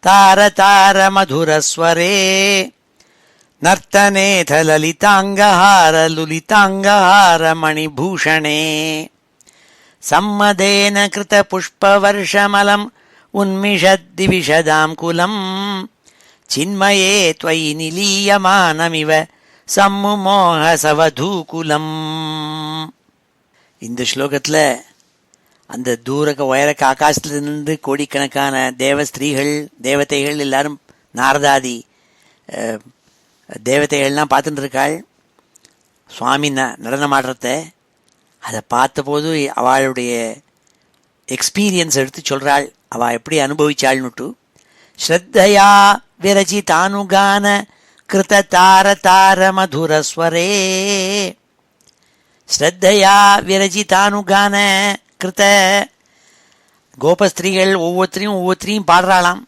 A: தார தார மதுரஸ்வரே நர்த்தனேத லலிதாங்கஹார லுலிதாங்கஹார மணிபூஷணே சம்மதேன கிருத புஷ்பவர்ஷமலம் உன்மிஷத்திவிஷதாம் குலம் சின்மயே த்வயி நிலீயமானமிவ சம்முமோக சவதூகுலம். இந்த ஸ்லோகத்தில் அந்த தூரக்க உயரக்க ஆகாசத்திலிருந்து கோடிக்கணக்கான தேவஸ்திரீகள் தேவதைகள் எல்லாரும் நாரதாதி தேவதைகள்லாம் பார்த்துட்டு இருக்காள் சுவாமி நடனமாடுறத. அதை பார்த்தபோது அவளுடைய எக்ஸ்பீரியன்ஸ் எடுத்து சொல்கிறாள், அவள் எப்படி அனுபவிச்சாள்னுட்டு. ஸ்ரத்தையா விரச்சிதானுகான கிருத தார தார மதுரஸ்வரே. ஸ்ரத்தையா விரச்சிதானுகான கிருத கோபஸ்திரீகள் ஒவ்வொருத்தரையும் பாடுறாளாம்.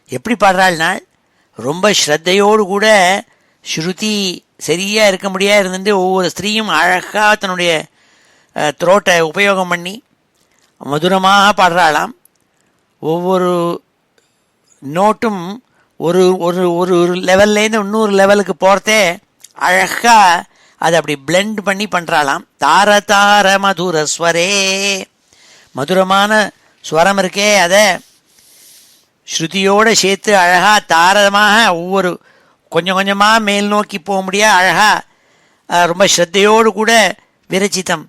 A: எப்படி பாடுறாள்னால் ரொம்ப ஸ்ரத்தையோடு கூட ஸ்ருதி சரியாக இருக்க முடியாது இருந்துட்டு ஒவ்வொரு ஸ்திரீயும் அழகாக தன்னுடைய த்ரோட்டை உபயோகம் பண்ணி மதுரமாக பாடுறாளாம். ஒவ்வொரு நோட்டும் ஒரு ஒரு ஒரு லெவல்லேருந்து இன்னொரு லெவலுக்கு போகிறதே அழகாக அதை அப்படி பிளெண்ட் பண்ணி பண்ணுறாளாம். தார தார மதுர ஸ்வரே, மதுரமான ஸ்வரம் இருக்கே அதை ஸ்ருதியோடு சேர்த்து அழகாக தாரமாக ஒவ்வொரு கொஞ்சம் கொஞ்சமாக மேல் நோக்கி போக முடியாது அழகாக ரொம்ப ஸ்ரத்தையோடு கூட விரச்சிதம்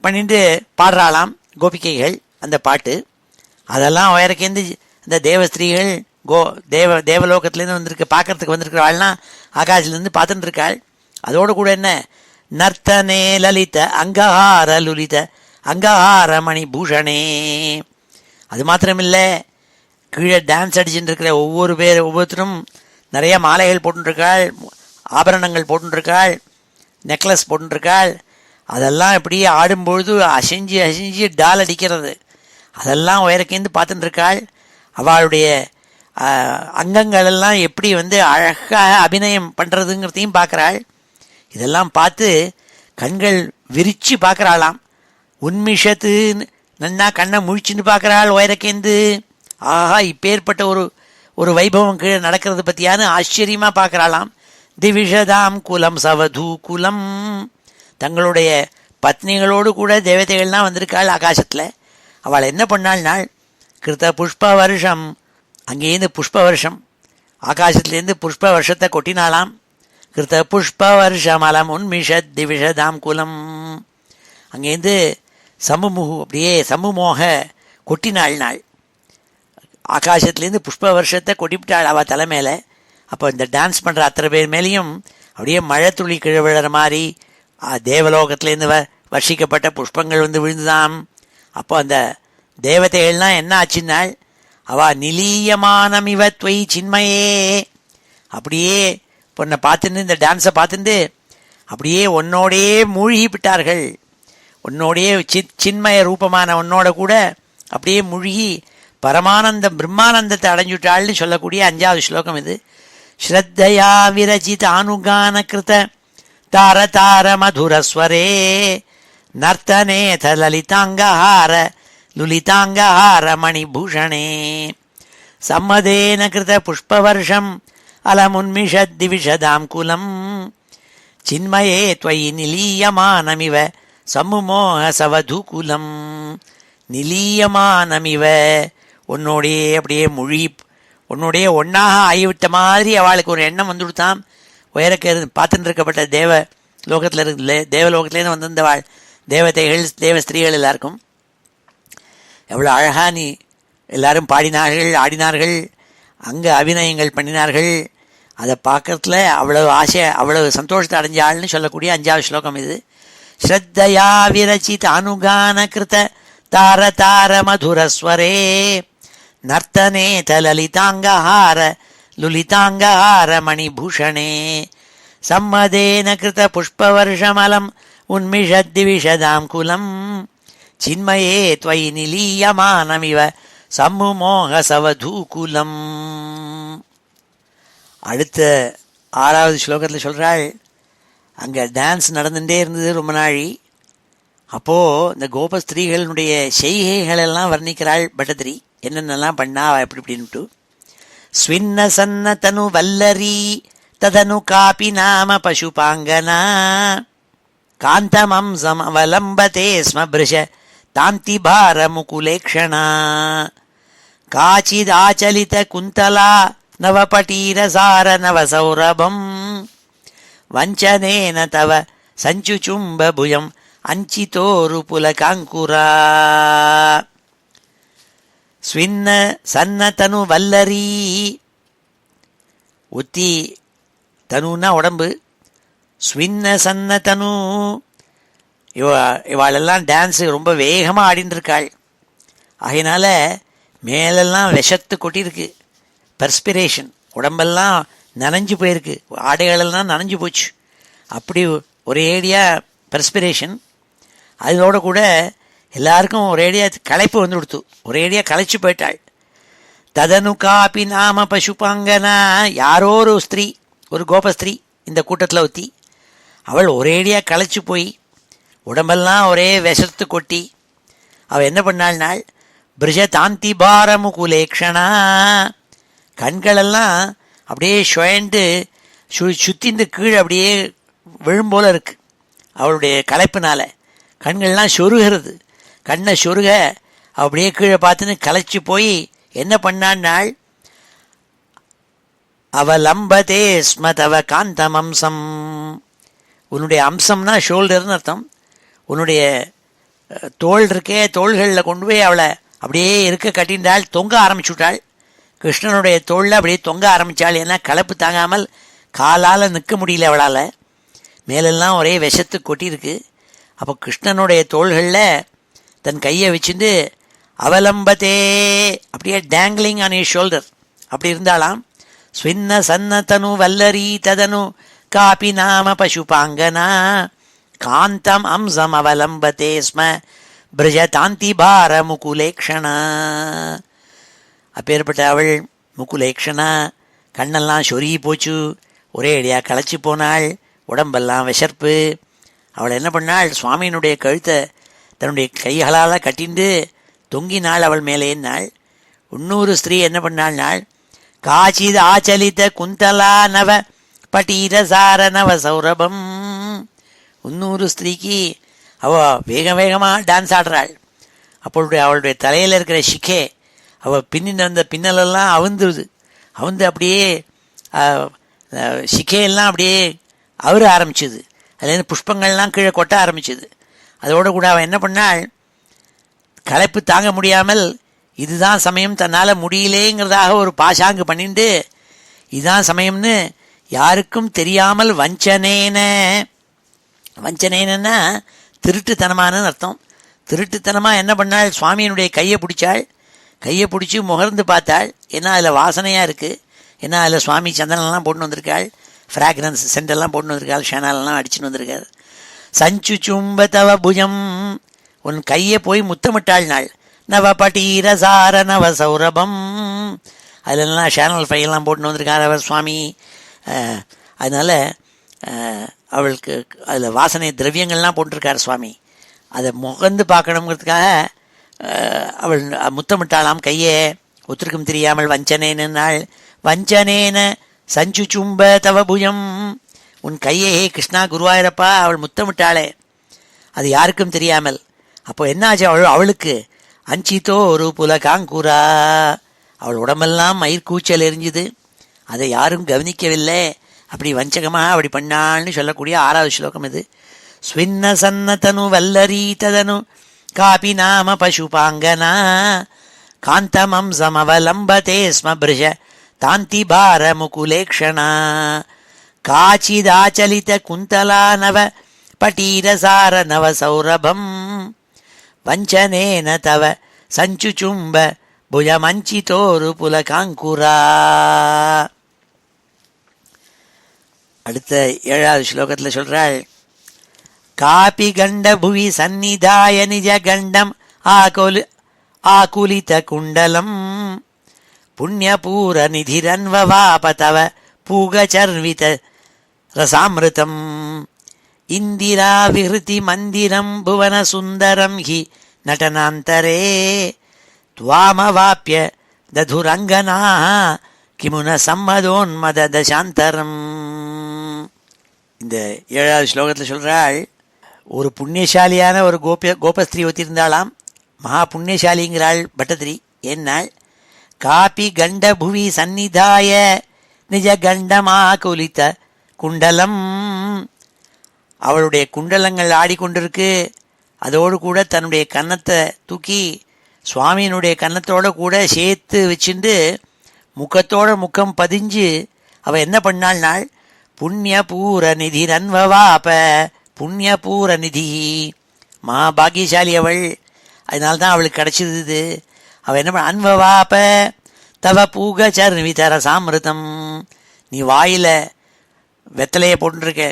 A: பண்ணிட்டு பாடுறாளாம் கோபிகைகள் அந்த பாட்டு. அதெல்லாம் உயரக்கேந்து இந்த தேவஸ்திரீகள் தேவலோகத்துலேருந்து வந்திருக்க பார்க்கறதுக்கு வந்திருக்கிறாள்லாம் ஆகாசிலேருந்து பார்த்துட்டு இருக்காள். அதோடு கூட என்ன நர்த்தனே லலித அங்கஹார லுலித அங்கஹார மணி பூஷணே. அது மாத்திரமில்லை, கீழே டான்ஸ் அடிச்சுட்டு இருக்கிற ஒவ்வொருத்தரும் நிறையா மாலைகள் போட்டுருக்காள், ஆபரணங்கள் போட்டுருக்காள், நெக்லஸ் போட்டுருக்காள். அதெல்லாம் இப்படியே ஆடும்பொழுது அசைஞ்சு டால் அடிக்கிறது. அதெல்லாம் உயரக்கேந்து பார்த்துட்டு இருக்காள். அவளுடைய அங்கங்களெல்லாம் எப்படி அழகாக அபிநயம் பண்ணுறதுங்கிறதையும் பார்க்குறாள். இதெல்லாம் பார்த்து கண்கள் விரித்து பார்க்குறாளாம். உன்மிஷத்து நன்னா கண்ணை முழிச்சுன்னு பார்க்குறாள் உயரக்கேந்து. ஆஹா, இப்பேற்பட்ட ஒரு வைபவம் கீழே நடக்கிறது பற்றியான்னு ஆச்சரியமாக பார்க்குறாளாம். திவிஷதாம் குலம் சவதூ குலம், தங்களுடைய பத்னிகளோடு கூட தேவதைகள்லாம் வந்திருக்காள் ஆகாசத்தில். அவள் என்ன பண்ணாள்னாள், கிருத்த புஷ்ப வருஷம், அங்கேருந்து புஷ்ப வருஷம் ஆகாசத்துலேருந்து புஷ்ப வருஷத்தை கொட்டினாலாம். கிருத்த புஷ்ப வருஷம் அலம் உன்மிஷத் திவிஷதாம் குலம், அங்கேருந்து சமுமுகு அப்படியே சமுமோக கொட்டினாள் நாள். ஆகாசத்துலேருந்து புஷ்ப வருஷத்தை கொட்டிவிட்டாள் அவள் தலைமையில். அப்போ இந்த டான்ஸ் பண்ணுற அத்தனை பேர் மேலேயும் அப்படியே மழை துளி கீழே விழுற மாதிரி தேவலோகத்துலேருந்து வர்ஷிக்கப்பட்ட புஷ்பங்கள் விழுந்துதாம். அப்போ அந்த தேவதைகள்லாம் என்ன ஆச்சுன்னாள், அவள் நிலீயமானமிவ த்வயி சின்மயே, அப்படியே பொண்ணை பார்த்துட்டு இந்த டான்ஸை பார்த்துட்டு அப்படியே உன்னோடையே மூழ்கி விட்டார்கள். உன்னோடையே சின்மய ரூபமான உன்னோட கூட அப்படியே மூழ்கி பரமானந்தம் பிரம்மானந்தத்தை அடைஞ்சுட்டாள்னு சொல்லக்கூடிய 5வது ஸ்லோகம் இது. ஸ்ரத்தையா விரச்சித அனுகான கிருத தார தார மதுரஸ்வரே நர்த்தனேத லலிதாங்கஹார லுலிதாங்கஹார மணிபூஷணே சம்மதேன கிருத புஷ்பவர்ஷம் அலமுன்மிஷத் திவிஷதாம் குலம் சின்மயே த்வயி நிலீயமானமிவ சம்முமோக சவதூகுலம். நிலீயமானமிவ, உன்னோடையே அப்படியே மொழி உன்னோடைய ஒன்றாக ஆகிவிட்ட மாதிரி அவளுக்கு ஒரு எண்ணம் வந்துவிடுத்தாம். உயரக்க பார்த்துட்டு இருக்கப்பட்ட தேவலோகத்திலேருந்து வந்திருந்தவாள் தேவதைகள் தேவஸ்திரீகள் எல்லாருக்கும் எவ்வளோ அழகா நீ எல்லாரும் பாடினார்கள், ஆடினார்கள், அங்கே அபிநயங்கள் பண்ணினார்கள். அதை பார்க்கறதுல அவ்வளவு ஆசை, அவ்வளவு சந்தோஷத்தை அடைஞ்சாள்னு சொல்லக்கூடிய 5வது ஸ்லோகம் இது. ஸ்ரத்தையா விரச்சித அனுகான கிருத தார தார மதுரஸ்வரே நர்த்தனேத லலிதாங்கஹார லுலிதாங்கஹார மணிபூஷணே சம்மதேன கிருத புஷ்பவர்ஷமலம் உன்மிஷத் திவிஷதாம் குலம் சின்மயே த்வயி நிலீயமானமிவ சம்முமோக சவதூகுலம். அடுத்த 6வது ஸ்லோகத்தில் சொல்கிறாள், அங்கே டான்ஸ் நடந்துகிட்டே இருந்தது ரொம்ப நாழி. அப்போது இந்த கோபஸ்திரீகளுடைய செய்கைகளெல்லாம் வர்ணிக்கிறாள் பட்டதிரி, என்னென்னலாம் பண்ணா எப்படி இப்படின்ட்டு. ஸ்வின்ன சன்ன தனு வல்லரி ததனு காபி நாம பசுபாங்கனா காந்தமம்சமவலம்பதே ஸ்ம பிருஷ தாந்தி பார முகுலேக்ஷணா காச்சிதாச்சலித குந்தலா நவபட்டீரசார நவசௌரபம் வஞ்சனேன தவ சஞ்சுச்சும்ப புயம் அஞ்சிதோரு புலகாங்குரா ஸ்வின்ன சன்ன தனு வல்லரி. உத்தி தனுன்னா உடம்பு, ஸ்வின்ன சன்ன தனு. இவாளெல்லாம் டான்ஸு ரொம்ப வேகமாக ஆடின்னு இருக்காள். ஆகையினால மேலெல்லாம் விஷத்து கொட்டியிருக்கு, பெர்ஸ்பிரேஷன், உடம்பெல்லாம் நனைஞ்சு போயிருக்கு, ஆடைகளெல்லாம் நனைஞ்சு போச்சு. அப்படி ஒரேடியாக பெர்ஸ்பிரேஷன். அதோட கூட எல்லாருக்கும் ஒரேடியாக களைப்பு வந்து கொடுத்து, ஒரேடியாக களைச்சு போயிட்டாள். ததனு காப்பி நாம பசுபாங்கனா. யாரோ ஒரு ஸ்திரீ, ஒரு கோபஸ்திரீ இந்த கூட்டத்தில் ஒத்தி, அவள் ஒரேடியாக களைச்சு போய் உடம்பெல்லாம் ஒரே விஷத்து கொட்டி அவள் என்ன பண்ணாள்னாள், பிருஷ தாந்தி பாரமுகுலேக்ஷணா. கண்களெல்லாம் அப்படியே சுழண்டு சுத்திந்து கீழே அப்படியே விழும்போல இருக்கு. அவளுடைய களைப்புனால கண்கள்லாம் சொருகிறது. கண்ணை சொருக அப்படியே கீழே பார்த்துன்னு களைச்சி போய் என்ன பண்ணான்னாள், அவலம்பதே ஸ்ம தவ காந்தம் அம்சம். உன்னுடைய அம்சம்னா ஷோல்டர்னு அர்த்தம். உன்னுடைய தோள் இருக்கே, தோள்களில் கொண்டு போய் அவளை அப்படியே இருக்க கட்டின்றாள், தொங்க ஆரம்பிச்சுட்டாள். கிருஷ்ணனுடைய தோளில் அப்படியே தொங்க ஆரம்பித்தாள். ஏன்னா களைப்பு தாங்காமல் காலால் நிற்க முடியல அவளால். மேலெல்லாம் ஒரே விஷத்து கொட்டியிருக்கு. அப்போ கிருஷ்ணனுடைய தோள்களில் தன் கையை வச்சுட்டு அவலம்பதே, அப்படியே டேங்க்லிங் ஆன் ஏ ஷோல்டர் அப்படி இருந்தாலாம். ஸ்வின்ன சன்ன தனு வல்லரி ததனு காபி நாம பசுபாங்கனா காந்தம் அம்சம் அவலம்பதே ஸ்ம பிருஜ தாந்தி பார முகுலேக்ஷணா. அப்பேற்பட்ட அவள் முகுலேக்ஷணா, கண்ணெல்லாம் சொருகி போச்சு, ஒரே அடியாக களைச்சி போனாள், உடம்பெல்லாம் விஷர்ப்பு. அவள் என்ன பண்ணாள், சுவாமியினுடைய கழுத்தை தன்னுடைய கைகளால் கட்டிண்டு தொங்கினாள், அவள் மேலேன்னாள். இன்னொரு ஸ்திரீ என்ன பண்ணாள்னாள், காச்சித் ஆச்சலித்த குந்தலா நவ பட்டீரசார நவ சௌரபம். இன்னொரு ஸ்திரீக்கு அவள் வேகமாக டான்ஸ் ஆடுறாள். அப்பொழுது அவளுடைய தலையில் இருக்கிற ஷிக்கே, அவள் பின்னிட்டு வந்த பின்னலெல்லாம் அவுந்துருது. அவுந்து அப்படியே ஷிக்கையெல்லாம் அப்படியே அவர ஆரம்பிச்சுது. அதுலேருந்து புஷ்பங்கள்லாம் கீழே கொட்ட ஆரம்பிச்சுது. அதோடு கூட அவன் என்ன பண்ணாள், களைப்பு தாங்க முடியாமல் இதுதான் சமயம், தன்னால் முடியலேங்கிறதாக ஒரு பாசாங்கு பண்ணிட்டு இதுதான் சமயம்னு யாருக்கும் தெரியாமல் வஞ்சனேனா திருட்டுத்தனமான அர்த்தம். திருட்டுத்தனமாக என்ன பண்ணாள், சுவாமியினுடைய கையை பிடிச்சாள். கையை பிடிச்சி முகர்ந்து பார்த்தாள். ஏன்னா அதில் வாசனையாக இருக்குது. ஏன்னா அதில் சுவாமி சந்தனெல்லாம் போட்டுன்னு வந்திருக்காள், ஃப்ராக்ரன்ஸ் சென்டெல்லாம் போட்டுன்னு வந்திருக்காள், ஷேனாலெல்லாம் அடிச்சுன்னு வந்திருக்காள். சஞ்சு சும்ப தவ புஜம், உன் கையை போய் முத்தமிட்டாள் நாள். நவ பட்டீரசார நவ சௌரபம், அதிலெல்லாம் ஷேனல் ஃபையெல்லாம் போட்டுன்னு வந்திருக்காள் அவர் சுவாமி. அதனால் அவளுக்கு அதில் வாசனை திரவியங்கள்லாம் போட்டிருக்கார் சுவாமி. அதை முகந்து பார்க்கணுங்கிறதுக்காக அவள் முத்தமிட்டாளாம் கையே. ஒத்திருக்கும் தெரியாமல் வஞ்சனேனாள். வஞ்சனேன சஞ்சு சும்ப தவ புஜம், உன் கையே கிருஷ்ணா குருவாயிரப்பா அவள் முத்தமிட்டாளே, அது யாருக்கும் தெரியாமல். அப்போ என்னாச்சு, அவளுக்கு அஞ்சித்தோ ஒரு புலகாங்குரா, அவள் உடம்பெல்லாம் மயிர்கூச்சல் எரிஞ்சுது. அதை யாரும் கவனிக்கவில்லை. அப்படி வஞ்சகமாக அப்படி பண்ணாள்னு சொல்லக்கூடிய 6வது ஸ்லோகம் இது. ஸ்வின்ன சன்ன தனு வல்லரி ததனு காபி நாம பசுபாங்கனா காந்தமம் சமவலம்பதே ஸ்ம பிருஷ தாந்தி பார முகுலேக்ஷணா காச்சிதாச்சலித குந்தலா நவ பட்டீரசார நவ சௌரபம் வஞ்சனேன தவ சஞ்சுச்சும்ப புஜமஞ்சிதோரு புலகாங்குரா. அடுத்த 7வது ஸ்லோகத்தில் சொல்றாள், காபி கண்ட புவி சந்நிதாய நிஜ கண்டம் ஆகுலித குண்டலம் புண்ணியபூர நிதிரன்வவாபதவ பூகச்சர்வித ரசாமிருதம் இந்திரா விஹ்ருதி மந்திரம் புவன சுந்தரம் ஹி நடனாந்தரே துவாமவாப்ய ததுரங்கனா கிமுன சம்மதோன்மத தசாந்தரம். இந்த 7வது ஸ்லோகத்தில் சொல்கிறாள், ஒரு புண்ணியசாலியான ஒரு கோபஸ்திரீ ஒத்திருந்தாளாம். மகா புண்ணியசாலிங்கிறாள் பட்டத்திரி. என்னாள், காபி கண்ட புவி சந்நிதாய நிஜ கண்டமா குலித்த குண்டலம். அவளுடைய குண்டலங்கள் ஆடிக்கொண்டிருக்கு. அதோடு கூட தன்னுடைய கன்னத்தை தூக்கி சுவாமியினுடைய கன்னத்தோடு கூட சேர்த்து வச்சுட்டு முகத்தோட முகம் பதிஞ்சு அவள் என்ன பண்ணாள்னாள், புண்ணிய பூர நிதி நன்வவாப. புண்ணிய பூர நிதி, மகா பாக்கியசாலி அவள். அதனால்தான் அவளுக்கு கிடைச்சிது. அவள் என்ன பண்ண, அன்வவாப தவ பூக சர்விதர சாமிருதம். நீ வாயில் வெத்தலையை போட்டுருக்க,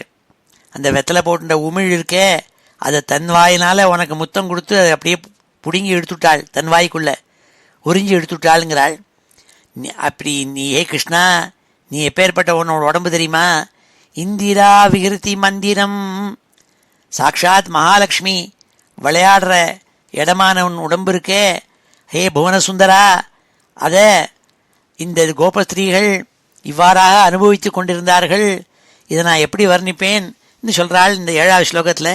A: அந்த வெத்தலை போட்டுன்ற உமிழ் இருக்கே, அதை தன் வாயினால் உனக்கு முத்தம் கொடுத்து அதை அப்படியே பிடுங்கி எடுத்துட்டாள், தன் வாய்க்குள்ளே உறிஞ்சி எடுத்துட்டாளுங்கிறாள். அப்படி நீ ஏ கிருஷ்ணா, நீ எப்பேற்பட்ட உன்னோட உடம்பு தெரியுமா? இந்திரா விகிருதி மந்திரம், சாக்ஷாத் மகாலட்சுமி விளையாடுற இடமான உன் உடம்பு இருக்கே, ஹே புவனசுந்தரா, அதை இந்த கோபஸ்திரீகள் இவ்வாறாக அனுபவித்து கொண்டிருந்தார்கள். இதை நான் எப்படி வர்ணிப்பேன் சொல்கிறாள் இந்த 7வது ஸ்லோகத்தில்.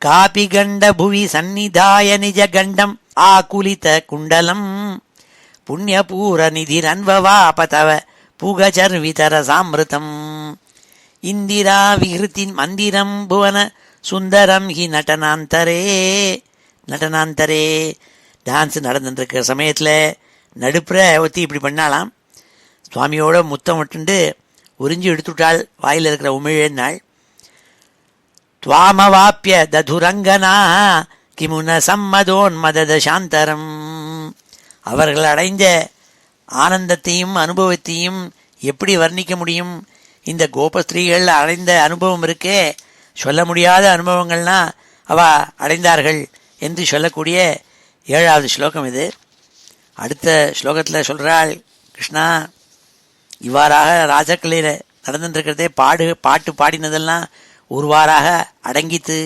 A: காபி கண்ட புவி சந்நிதாய நிஜ கண்டம் ஆகுலித குண்டலம் புண்ணிய பூர நிதி ரன்வவாபதவ பூகச்சர்விதர சாமிருதம் இந்திரா விகிருத்தின் மந்திரம் புவன சுந்தரம் ஹி நடனாந்தரே. நடனாந்தரே டான்ஸ் நடந்துட்டுருக்கிற சமயத்தில் நடுப்புற ஒத்தி இப்படி பண்ணாலாம். சுவாமியோட முத்தம் விட்டுண்டு உறிஞ்சி எடுத்துட்டாள் வாயில் இருக்கிற உமிழன்னாள். துவாமவாப்பிய ததுரங்கனா கிமுன சம்மதோன்மத சாந்தரம். அவர்கள் அடைந்த ஆனந்தத்தையும் அனுபவத்தையும் எப்படி வர்ணிக்க முடியும்? இந்த கோபஸ்திரீகள் அடைந்த அனுபவம் இருக்கே, சொல்ல முடியாத அனுபவங்கள்னா அவ அடைந்தார்கள் என்று சொல்லக்கூடிய 7வது ஸ்லோகம் இது. அடுத்த ஸ்லோகத்தில் சொல்கிறாள், கிருஷ்ணா, இவ்வாறாக ராஜக்கலையில் நடந்துட்டுருக்கிறதே பாட்டு பாடினதெல்லாம் ஒருவாறாக அடங்கித்து,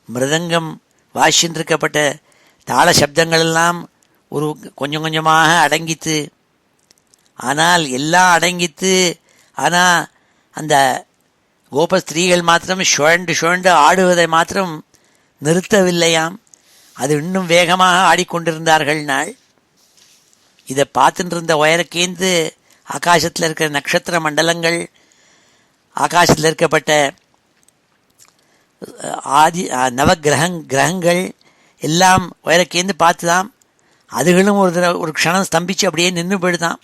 A: மிருதங்கம் வாசின்றிருக்கப்பட்ட தாள சப்தங்களெல்லாம் கொஞ்சம் கொஞ்சமாக அடங்கித்து. ஆனால் எல்லாம் அடங்கித்து, ஆனால் அந்த கோபஸ்திரீகள் மாத்திரம் சுழண்டு சுழண்டு ஆடுவதை மாத்திரம் நிறுத்தவில்லையாம். அது இன்னும் வேகமாக ஆடிக்கொண்டிருந்தார்கள் நாள். இதை பார்த்துட்டு இருந்த உயரக்கேந்து ஆகாசத்தில் இருக்கிற நட்சத்திர மண்டலங்கள், ஆகாசத்தில் இருக்கப்பட்ட கிரகங்கள் எல்லாம் உயரக்கேந்து பார்த்துதான். அதுகளும் ஒரு க்ஷணம் ஸ்தம்பிச்சு அப்படியே நின்று போயிடுதான்.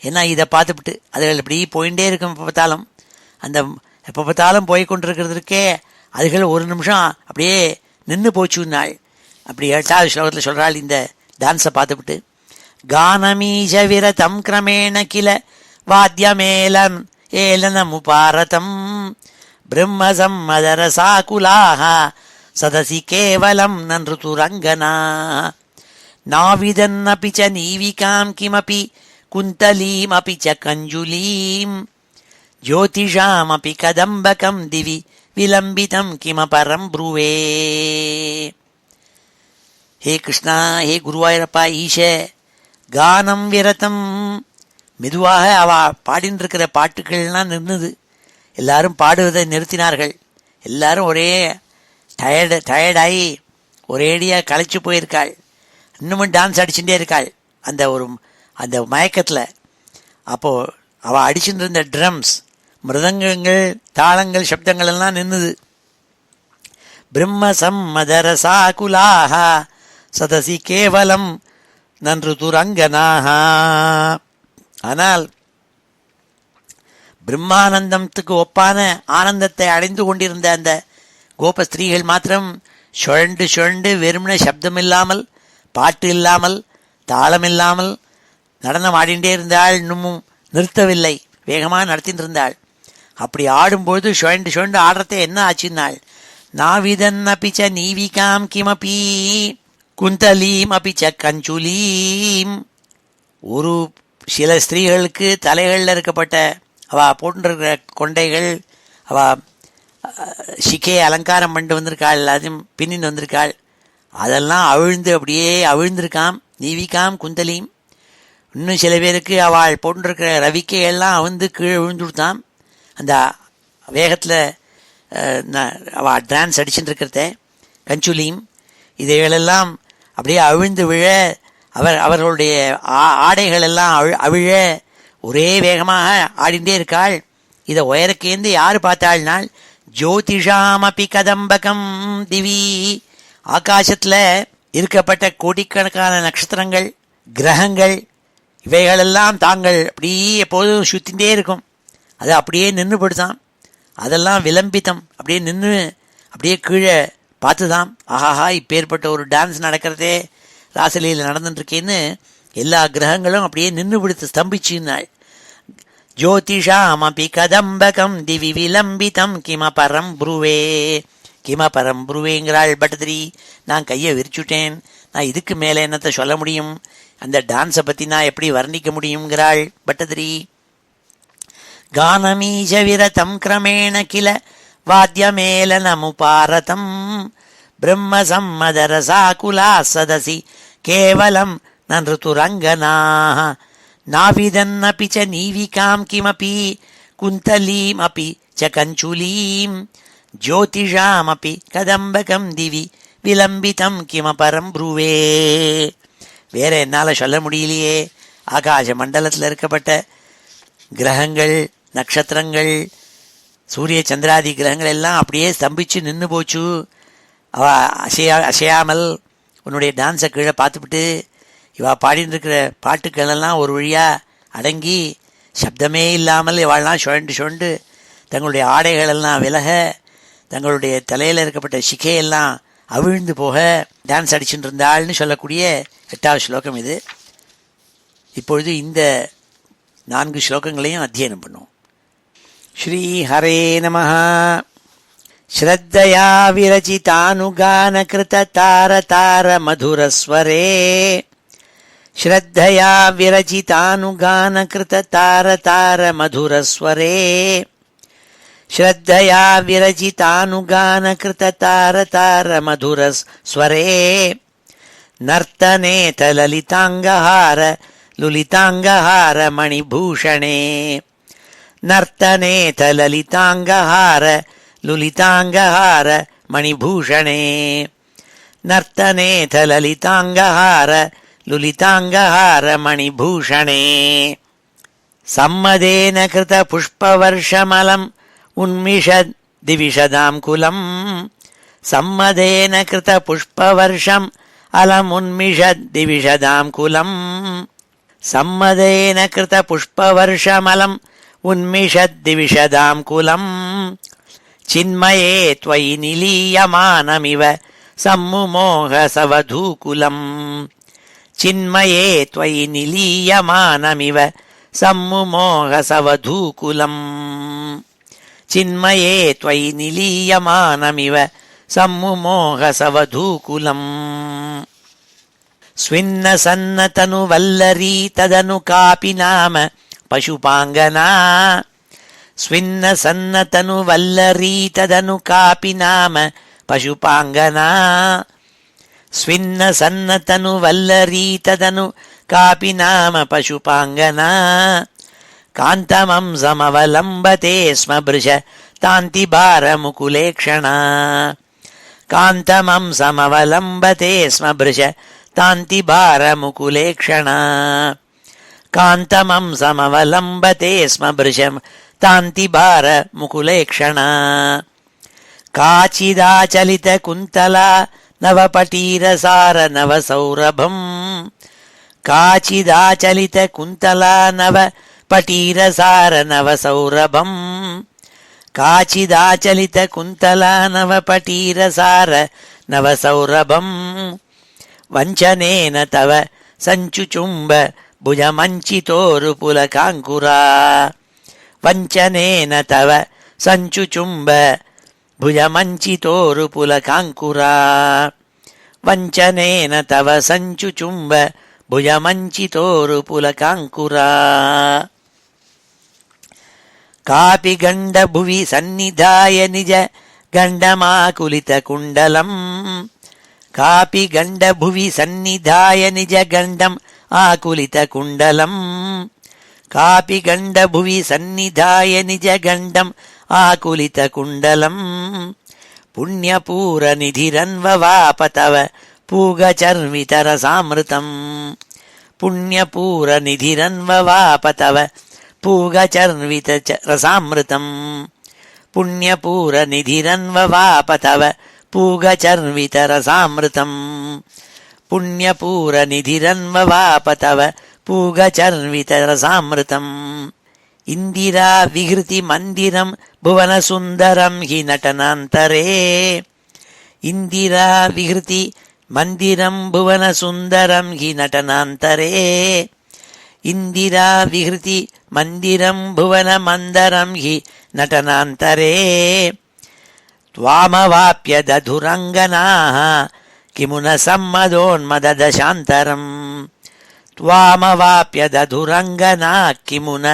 A: ஏன்னா இதை பார்த்துவிட்டு அதுகள் இப்படி போயிட்டே இருக்கும். எப்போ பார்த்தாலும் அந்த எப்போ பார்த்தாலும் போய் கொண்டிருக்கிறதுக்கே அதுகள் ஒரு நிமிஷம் அப்படியே நின்று போச்சுன்னாள். அப்படி 8வது ஸ்லோகத்தில் சொல்கிறாள் இந்த டான்ஸை பார்த்துவிட்டு, கானமீஷ விரதம் கிரமேண கில வாத்தியமேலம் ஏலனமுபாரதம் பிரம்மசம்மதரசாகுலாக சதசி கேவலம் நன்றுதுரங்கனா நாவிதன்னபி ச நீவிகாம் கிமபி குந்தலீமபி ச கஞ்சுலீம் ஜோதிஷாமபி கதம்பகம் திவி விலம்பிதம் கிமபரம் ப்ருவே. ஹே கிருஷ்ணா, ஹே குருவாயூரப்பா ஈஷ, கானம் விரதம், மெதுவாக அவ பாடின்னு இருக்கிற பாட்டுகள்லாம் நின்றுது. எல்லாரும் பாடுவதை நிறுத்தினார்கள். எல்லாரும் ஒரே டயர்டாகி ஒரேடியாக களைச்சு போயிருக்காள். இன்னமும் டான்ஸ் அடிச்சுட்டே இருக்காள் அந்த மயக்கத்தில். அப்போது அவள் அடிச்சுட்டு இருந்த ட்ரம்ஸ், மிருதங்கங்கள், தாளங்கள், சப்தங்கள் எல்லாம் நின்றுது. பிரம்ம சம்மதரசாகுலாக சதசி கேவலம் நன்று துரங்கனாக. ஆனால் பிரம்மானந்தத்துக்கு ஒப்பான ஆனந்தத்தை அடைந்து கொண்டிருந்த அந்த கோபஸ்திரீகள் மாத்திரம் சுழண்டு சுழண்டு வெறுமன சப்தம் இல்லாமல், பாட்டு இல்லாமல், தாளம் இல்லாமல் நடனம் ஆடிண்டே இருந்தாள். இன்னமும் நிறுத்தவில்லை, வேகமாக நடத்திட்டு இருந்தாள். அப்படி ஆடும்போது சுழண்டு சுழண்டு ஆடுறத என்ன ஆச்சுன்னாள், நாவிதன் அபிச்ச நீவிகாம் கிமபி குந்தலீம் அபிச்ச கஞ்சுலீம். ஒரு சில ஸ்திரீகளுக்கு தலைகளில் இருக்கப்பட்ட அவள் போட்டுருக்கிற கொண்டைகள், அவள் சிக்கையை அலங்காரம் பண்ணிட்டு வந்திருக்காள், எல்லாத்தையும் பின்னின்னு வந்திருக்காள், அதெல்லாம் அவிழ்ந்து அப்படியே அவிழ்ந்திருக்காம். நீவிகாம் குந்தலீம், இன்னும் சில பேருக்கு அவள் போட்டிருக்கிற ரவிக்கையெல்லாம் வந்து கீழே விழுந்து கொடுத்தான். அந்த வேகத்தில் அவள் டான்ஸ் அடிச்சுட்டு இருக்கிறத கஞ்சுலியும் இதைகளெல்லாம் அப்படியே அவிழ்ந்து விழ அவர்களுடைய ஆடைகள் எல்லாம் அவிழ ஒரே வேகமாக ஆடிண்டே இருக்காள். இதை உயரக்கேந்து யார் பார்த்தாள்னால் ஜோதிஷாமபி கதம்பகம் திவி, ஆகாசத்தில் இருக்கப்பட்ட கோடிக்கணக்கான நட்சத்திரங்கள் கிரகங்கள் இவைகளெல்லாம் தாங்கள் அப்படியே எப்போதும் சுத்தின்றே இருக்கும். அது அப்படியே நின்று படுத்தான். அதெல்லாம் விலம்பித்தம், அப்படியே நின்று அப்படியே கீழே பார்த்துதான் ஆஹாஹா இப்பேற்பட்ட ஒரு டான்ஸ் நடக்கிறதே ராசலீல நடந்துட்டுருக்கேன்னு எல்லா கிரகங்களும் அப்படியே நின்று பிடித்து ஸ்தம்பிச்சுன்னாள். ஜோதிஷாமபி கதம்பகம் திவி விலம்பிதம் கிமபரம் புருவே, கிமபரம் புருவேங்கிறாள் பட்டதிரி. நான் கையை விரிச்சுட்டேன், நான் இதுக்கு மேலே என்னத்தை சொல்ல முடியும், அந்த டான்ஸை பற்றி நான் எப்படி வர்ணிக்க முடியுங்கிறாள் பட்டதிரி. கானமீஜ விரதம் கிரமேண கில வாத்தியமேலனமுபாரதம் பிரம்ம சம்மதரசாகுலா சதசி கேவலம் நருதுரங்கனாः நாவிதன்னபி ச நீவிகாம் கிமபி குந்தலீம் அபி ச கஞ்சுலீம் ஜோதிஷாமபி கதம்பகம் திவி விலம்பிதம் கிமபரம் ப்ருவே. வேற என்னால் சொல்ல முடியலையே. ஆகாச மண்டலத்தில் இருக்கப்பட்ட கிரகங்கள் நட்சத்திரங்கள் சூரிய சந்திராதி கிரகங்கள் எல்லாம் அப்படியே ஸ்தம்பிச்சு நின்று போச்சு. அவ அசையாமல் உன்னுடைய டான்ஸை கீழே பார்த்துவிட்டு இவா பாடின்னு இருக்கிற பாட்டுக்களெல்லாம் ஒரு வழியாக அடங்கி சப்தமே இல்லாமல் இவாள்லாம் சுழண்டு தங்களுடைய ஆடைகளெல்லாம் விலக தங்களுடைய தலையில் இருக்கப்பட்ட சிகையெல்லாம் அவிழ்ந்து போக டான்ஸ் அடிச்சுட்டு இருந்தாள்னு சொல்லக்கூடிய 8வது ஸ்லோகம் இது. இப்பொழுது இந்த 4 ஸ்லோகங்களையும் அத்தியனம் பண்ணுவோம். ஸ்ரீ ஹரே நமஹ. ஸ்ரத்தயா விரச்சிதானுகானகிருத தார தார மதுரஸ்வரே, ஸ்ரத்தயா விரச்சிதானுகானகிருத தார தார மதுரஸ்வரே, ஸ்ரத்தயா விரச்சிதானுகானகிருத தார தார மதுரஸ்வரே, நர்த்தனேத லலிதாங்கஹார லுலிதாங்கஹார மணிபூஷணே, நர்த்தனேத லலிதாங்கஹார லுலிதாங்கஹார மணிபூஷணே, நர்த்தனேத லலிதாங்கஹார லுலிதாங்கஹார மணிபூஷணே. சம்மதேன கிருத புஷ்பவர்ஷமலம் உன்மிஷத் திவிஷதாம் குலம், சம்மதேன கிருத புஷ்பவர்ஷம் அலம் உன்மிஷத் திவிஷதாம் குலம், சம்மதேன கிருத புஷ்பவர்ஷமலம் உன்மிஷத் திவிஷதாம் குலம், சின்மயே த்வயி நிலீயமானமிவ சம்முமோக சவதூகுலம், சின்மயே த்வயி நிலீயமானமிவ சம்முமோக சவதூகுலம், சின்மயே த்வயி நிலீயமானமிவ சம்முமோக சவதூகுலம். ஸ்வின்ன சன்னதனு வல்லரி ததனு காபி நாம பசுபாங்கனா, ஸ்வின்ன சன்னதனு வல்லரி ததனு காபி நாம பசுபாங்கனா, ஸ்வின்ன சன்னதனு வல்லரி ததனு காபி நாம பசுபாங்கனா, காந்தமம் சமவலம்பதே ஸ்ம பிருஷ தாந்திபார முகுலேக்ஷணா, காந்தமம் சமவலம்பதே ஸ்ம பிருஷ தாந்திபார முகுலேக்ஷணா, காந்தமம் சமவலம்பதே ஸ்ம பிருஷம் தாந்திபார முகுலேக்ஷணா, காச்சிதாச்சலித குந்தலா நவபட்டீரசார நவசௌரபம், காச்சிதாச்சலித குந்தலா நவ பட்டீரசார நவசௌரபம், காச்சிதாச்சலித குந்தலா நவ பட்டீரசார நவசௌரபம், வஞ்சனேன தவ சஞ்சுச்சும்ப புஜமஞ்சிதோரு புலகாங்குரா, வஞ்சனேன தவ சஞ்சுச்சும்ப புஜமஞ்சிதோரு புலகாங்குரா, வஞ்சனேன தவ சஞ்சுச்சும்ப புஜமஞ்சிதோரு புலகாங்குரா. காபி கண்ட புவி சந்நிதாய நிஜ கண்டமாகுலித குண்டலம், காபி கண்ட புவி சந்நிதாய நிஜ கண்டம் ஆகுலித குண்டலம் காபி கண்ட புவி சந்நிதாய நிஜ கண்டம் ஆகுலித குண்டலம் புண்ணியபூர நிதிரன்வவாபதவ பூகச்சர்விதரசாமிருதம் புண்ணியபூர நிதிரன்வவாபதவ பூகச்சர்விதரசாமிருதம் புண்ணியபூர நிதிரன்வவாபதவ பூகச்சர்விதரசாமிருதம் புண்ணியபூர நிதிரன்வவாபதவ பூகச்சர்விதரசாமிருதம் இந்திரா விஹிருதி மந்திரம் புவன சுந்தரம் ஹி நடனாந்தரே இந்திரா விஹிருதி மந்திரம் புவன சுந்தரம் ஹி நடனாந்தரே இந்திரா விஹிருதி மந்திரம் புவன மந்தரம் ஹி நடனாந்தரே த்வாமவாப்ய ததுரங்கனாः கிமுன சம்மதோன்மததசாந்தரம் த்வாமவாப்ய ததுரங்கனா கிமுன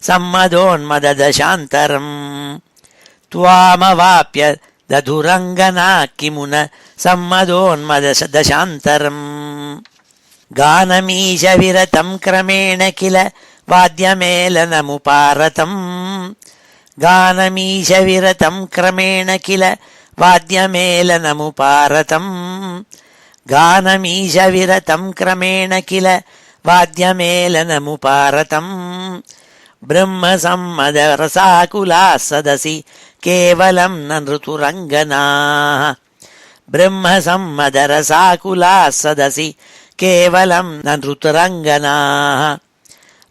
A: சம்மதோன்மததசாந்தரம் த்வாமவாப்ய ததுரங்கனா கிமுன சம்மதோன்மததசாந்தரம் கானமீஷ விரதம் கிரமேண கில வாத்யமேலனமுபாரதம் கானமீஷ விரதம் கிரமேண கில வாத்யமேலனமுபாரதம் கானமீஷ விரதம் கிரமேண கில வாத்யமேலனமுபாரதம் பிரம்ம சம்மத ரசாகுலா சதசி கேவலம் ந ருதுரங்கனாः பிரம்ம சம்மத ரசாகுலா சதசி கேவலம் ந ருதுரங்கனாः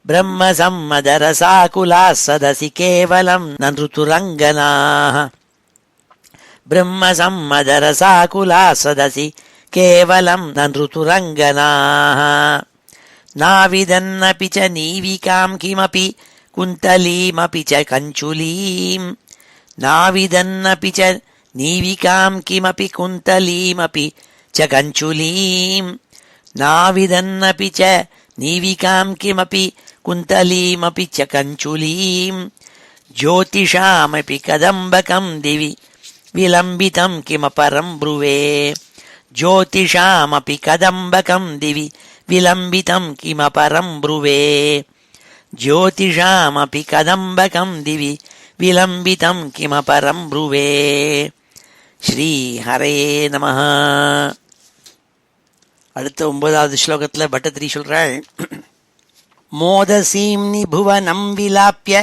A: பிரம்ம சம்மத ரசாகுலா சதசி கேவலம் ந ருதுரங்கனாः பிரம்ம சம்மத ரசாகுலா சதசி கேவலம் ந ருதுரங்கனாः நாவிதன்னபி ச நீவிகாம் கிமபி குந்தலீமபி ச கஞ்சுலீம் நாவிதன்னபி ச நீவிகாம் கிமபி குந்தலீமபி ச கஞ்சுலீம் நாவிதன்னபி ச நீவிகாம் கிமபி குந்தலீமபி ச கஞ்சுலீம் ஜோதிஷாமபி கதம்பகம் திவி விலம்பிதம் கிமபரம் ப்ருவே ஜோதிஷாமபி கதம்பகம் திவி விலம்பிதம் கிமபரம் ப்ருவே ஜோதிஷாமபி கதம்பகம் திவி விலம்பிதம் கிமபரம் ப்ருவே. ஸ்ரீ ஹரே நமஹ. அடுத்த 9வது ஸ்லோகத்தில் பட்டத்திரி சொல்றாள், மோதசீம் நிபுவனம் விலாப்ய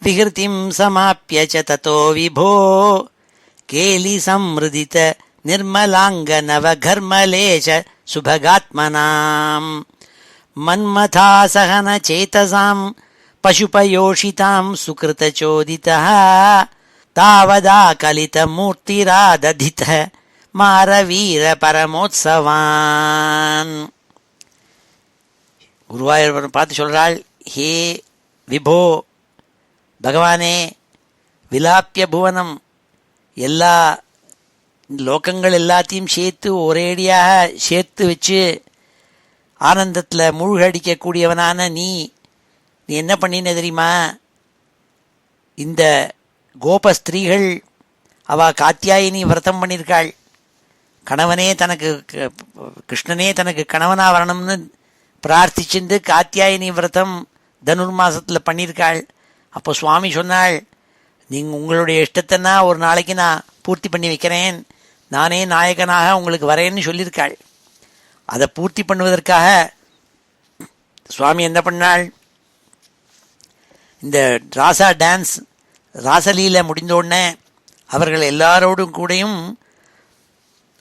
A: விஹிருதிம் சமாப்ய ச ததோ விபோ கேலி சம்ருதித நிர்மலாங்க நவகர்மலேஷ சுபகாத்மனாம் மன்மதா சகன சேதசாம் பசுபயோஷிதாம் சுகிருதச்சோதிதः தாவதா கலித மூர்த்திராததித மாரவீர பரமோத்சவான். குருவாயூர் பார்த்து சொல்றாள், ஹே விபோ பகவானே, விலாப்பிய புவனம், எல்லா லோகங்கள் எல்லாத்தையும் சேர்த்து ஒரேடியாக சேர்த்து வச்சு ஆனந்தத்தில் மூழ்கடிக்கக்கூடியவனான நீ என்ன பண்ணின தெரியுமா? இந்த கோபஸ்திரீகள் அவ காத்தியாயினி விரதம் பண்ணியிருக்காள். கணவனே தனக்கு, கிருஷ்ணனே தனக்கு கணவனா வரணும்னு பிரார்த்திச்சுண்டு காத்தியாயினி விரதம் தனுர்மாசத்தில் பண்ணியிருக்காள். அப்போ சுவாமி சொன்னாள், நீங்கள் உங்களுடைய இஷ்டத்தைன்னா ஒரு நாளைக்கு நான் பூர்த்தி பண்ணி வைக்கிறேன், நானே நாயகனாக உங்களுக்கு வரேன்னு சொல்லியிருக்காள். அதை பூர்த்தி பண்ணுவதற்காக சுவாமி என்ன பண்ணாள், இந்த ராசா டான்ஸ் ராசலீல முடிந்தோடனே அவர்கள் எல்லாரோடும் கூடயும்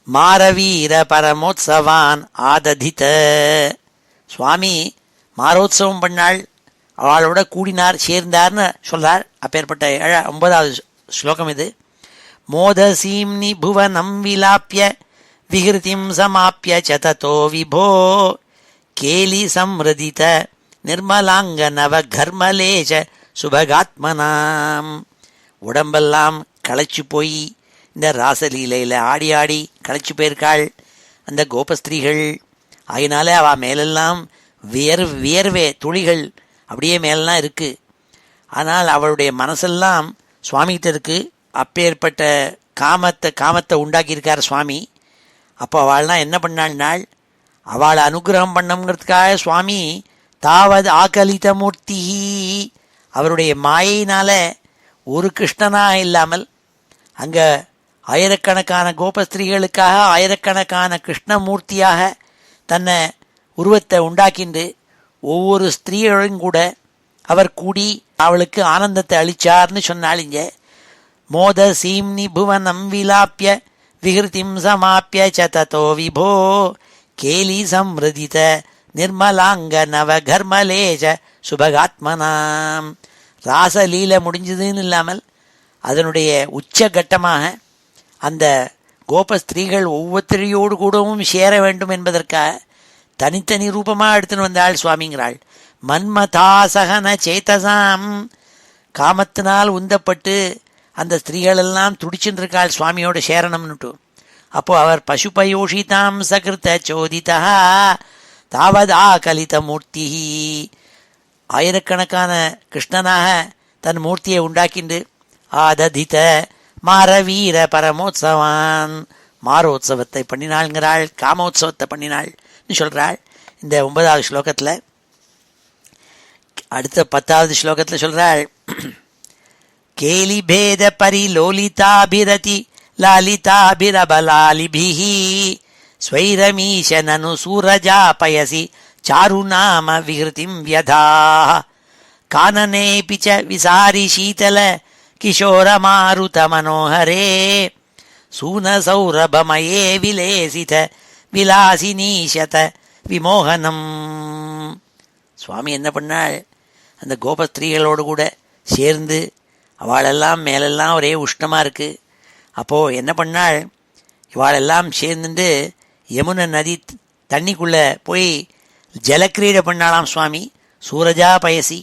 A: மாரவீர பரமோத்சவான் ஆததித, சுவாமி மாரோத்சவம் பண்ணாள், அவளோட கூடினார், சேர்ந்தார்னு சொல்றார். அப்பேற்பட்ட 9வது ஸ்லோகம் இது. மோதசீம்னி புவனம் விலாப்ய விஹிருதிம் சமாப்ய ச ததோ விபோ கேலி சம்ருதித நிர்மலாங்க நவ கர்மலேஷ சுபகாத்மனாம். உடம்பெல்லாம் களைச்சு போய் இந்த ராசலீலையில் ஆடி ஆடி களைச்சு போயிருக்காள் அந்த கோபஸ்திரீகள். அதனால அவள் மேலெல்லாம் வியர்வே துளிகள் அப்படியே மேலெல்லாம் இருக்கு. ஆனால் அவளுடைய மனசெல்லாம் சுவாமிகிட்ட இருக்கு. அப்பேற்பட்ட காமத்தை உண்டாக்கியிருக்கார் சுவாமி. அப்போ அவள்லாம் என்ன பண்ணாள்னாள், அவளை அனுகிரகம் பண்ணங்கிறதுக்காக சுவாமி தாவது ஆகலித மூர்த்தி, அவருடைய மாயினால ஒரு கிருஷ்ணனாக இல்லாமல் அங்கே ஆயிரக்கணக்கான கோபஸ்திரீகளுக்காக ஆயிரக்கணக்கான கிருஷ்ணமூர்த்தியாக தன்னை உருவத்தை உண்டாக்கிண்டு ஒவ்வொரு ஸ்திரீகளும் கூட அவர் கூடி அவளுக்கு ஆனந்தத்தை அளிச்சார்னு சொன்னாளிங்க. மோத சீம்னி புவனம் விலாப்பிய விகிருதிம் சமாப்பிய சததோ விபோ கேலி சம்ருதித நிர்மலாங்க நவ கர்மலேஜ சுபகாத்மனாம். ராசலீல முடிஞ்சதுன்னு இல்லாமல் அதனுடைய உச்சகட்டமாக அந்த கோபஸ்திரீகள் ஒவ்வொருத்தரையோடு கூடவும் சேர வேண்டும் என்பதற்காக தனித்தனி ரூபமாக எடுத்துன்னு வந்தாள் சுவாமிங்கிறாள். மன்மதாசகன சேத்தசாம், காமத்தினால் உந்தப்பட்டு அந்த ஸ்திரீகளெல்லாம் துடிச்சுட்டு இருக்காள் சுவாமியோட சேரணம்னுட்டு. அப்போ அவர் பசுபயோஷிதாம் சகிருத்த சோதிதா தாவதா கலித மூர்த்தி, ஆயிரக்கணக்கான கிருஷ்ணனாக தன் மூர்த்தியை உண்டாக்கிண்டு ஆததித மாரவீர பரமோத்சவான், மாரோத்சவத்தை பண்ணினாள்ங்கிறாள், காமோத்சவத்தை பண்ணினாள்னு சொல்கிறாள் இந்த 9வது ஸ்லோகத்தில். அடுத்த 10வது ஸ்லோகத்தில் சொல்கிறாள், கேலி பேத பரிலோலிதாபிரதி லாலிதாபிரபலாலிபிஹி ஸ்வைரமீஷனனு சூரஜாபயசி சாருநாம விகிருதிம் வ்யதா கானனேபி ச விசாரி சீதல கிஷோரமாருத மனோஹரே சூனசௌரபமயே விலேசித விலாசினீஷத விமோகனம். சுவாமி என்ன பண்ணாள், அந்த கோபஸ்திரீகளோடு கூட சேர்ந்து அவளெல்லாம் மேலெல்லாம் ஒரே உஷ்ணமாக இருக்குது. அப்போது என்ன பண்ணாள், இவாளெல்லாம் சேர்ந்துட்டு யமுனை நதி தண்ணிக்குள்ளே போய் ஜலக்கிரீடை பண்ணாலாம் சுவாமி. சூரஜா பயசி,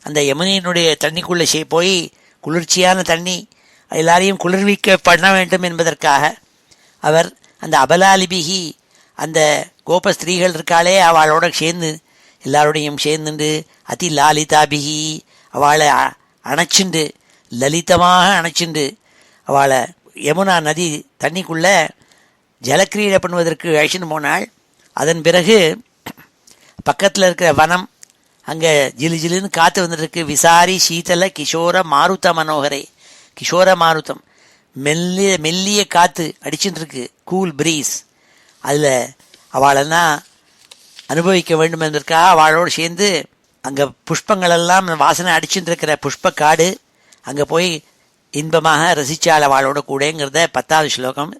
A: அந்த யமுனையினுடைய தண்ணிக்குள்ளே போய் குளிர்ச்சியான தண்ணி எல்லாரையும் குளிர்விக்க பண்ண வேண்டும் என்பதற்காக அவர் அந்த அபலாலிபிகி, அந்த கோபஸ்திரீகள் இருக்காளே அவளோட சேர்ந்து எல்லாரோடையும் சேர்ந்துண்டு அதி லாலிதாபிகி அவளை அணைச்சுண்டு லலிதமாக அணைச்சுண்டு அவளை யமுனா நதி தண்ணிக்குள்ளே ஜலக்கிரீடை பண்ணுவதற்கு அழைச்சின்னு போனாள். அதன் பிறகு பக்கத்தில் இருக்கிற வனம் அங்கே ஜிலு ஜிலுன்னு காற்று வந்துட்டுருக்கு. விசாரி சீதல கிஷோர மாருத மனோகரே, கிஷோர மாருத்தம் மெல்லிய காற்று அடிச்சுட்டு இருக்கு, கூல் ப்ரீஸ். அதில் அவளெல்லாம் அனுபவிக்க வேண்டும் என்பதற்காக அவளோடு சேர்ந்து அங்கே புஷ்பங்களெல்லாம் வாசனை அடிச்சுட்டு இருக்கிற புஷ்பக்காடு அங்கே போய் இன்பமாக ரசிச்சாள் அவளோட கூடங்கிறத 10வது ஸ்லோகம்.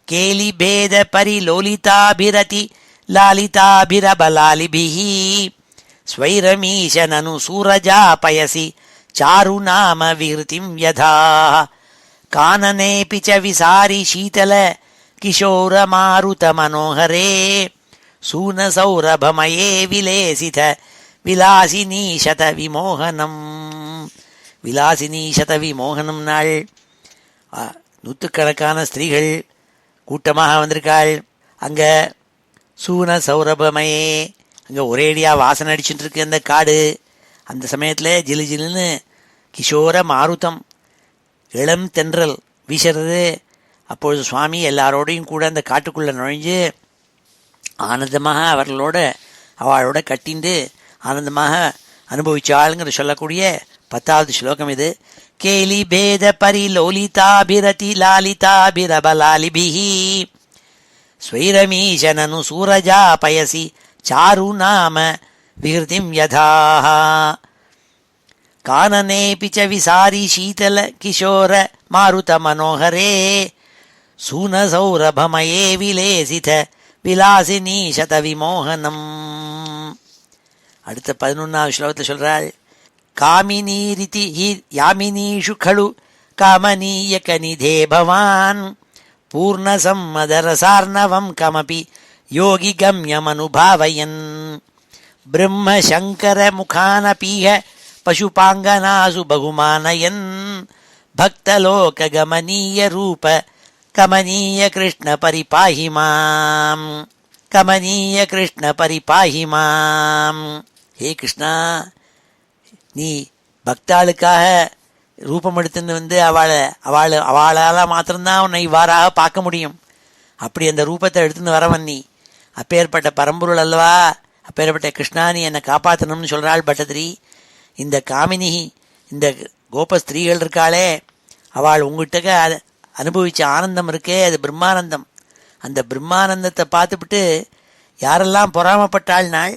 A: கேலி பேத பரி லோலிதாபிரதி லாலிதாபிரபலாலிபிஹி ஸ்வைரமீஷனனு சூரஜாபயசி சாருநாம விகிருதிம் யதா கானனேபி ச விசாரி சீதல கிஷோரமாருத மனோஹரே சூனசௌரபமயே விலேசித விலாசினீஷத விமோகனம். விலாசினீஷத விமோகனம் நாள் நூற்றுக்கணக்கான ஸ்திரீகள் கூட்டமாக வந்திருக்காள். அங்கே சூன சௌரபமயே, அங்கே ஒரேடியாக வாசனை அடிச்சுட்டு இருக்கு அந்த காடு. அந்த சமயத்தில் ஜிலு ஜிலுன்னு கிஷோர மாருத்தம் இளம் தென்றல் வீசுறது. அப்பொழுது சுவாமி எல்லாரோடையும் கூட அந்த காட்டுக்குள்ளே நுழைஞ்சு ஆனந்தமாக அவளோட கட்டிண்டு ஆனந்தமாக அனுபவிச்சாளுங்கிற சொல்லக்கூடிய 10வது ஸ்லோகம் இது. கேலி பேத பரிலோலிதாபிரதி லாலிதாபிரபலாலிபிஹி ஸ்வைரமீஷனனு சூரஜாபயசி சாருநாம விகிருதிம் யதா கானனேபி ச விசாரி சீதல கிஷோர மாருத மனோஹரே சூனசௌரபமயே விலேசித விலாசினீஷத விமோகனம். அடுத்த 11வது ஸ்லோகத்தில் சொல்கிறாள், காமினீரிதி ஹி யாமினீஷு கலு காமனீயகநிதே பவான் பூர்ணசம்மதரசார்ணவம் கமபி யோகி கம்யமனுபாவயன் பிரம்மசங்கர முகானபீஹ பசுபாங்கனாசு பகுமானயன் பக்தலோக கமனீய ரூப கமனீய கிருஷ்ண பரிபாஹி மாம் கமனீய கிருஷ்ண பரிபாஹி மாம். ஹே கிருஷ்ணா, நீ பக்தாளுக்காக ரூபம் எடுத்துன்னு வந்து அவளால் மாத்திரம்தான் உன்னை இவ்வாறாக பார்க்க முடியும். அப்படி அந்த ரூபத்தை எடுத்துன்னு வரவன் நீ. அப்பேற்பட்ட பரம்பொருள் அல்லவா, அப்பேற்பட்ட கிருஷ்ணா நீ என்னை காப்பாற்றணும்னு சொல்கிறாள் பட்டதிரி. இந்த காமினி, இந்த கோப ஸ்திரீகள் இருக்காளே, அவள் உங்ககிட்ட அனுபவித்த ஆனந்தம் இருக்கே, அது பிரம்மானந்தம். அந்த பிரம்மானந்தத்தை பார்த்துவிட்டு யாரெல்லாம் பொறாமப்பட்டாள்னாள்,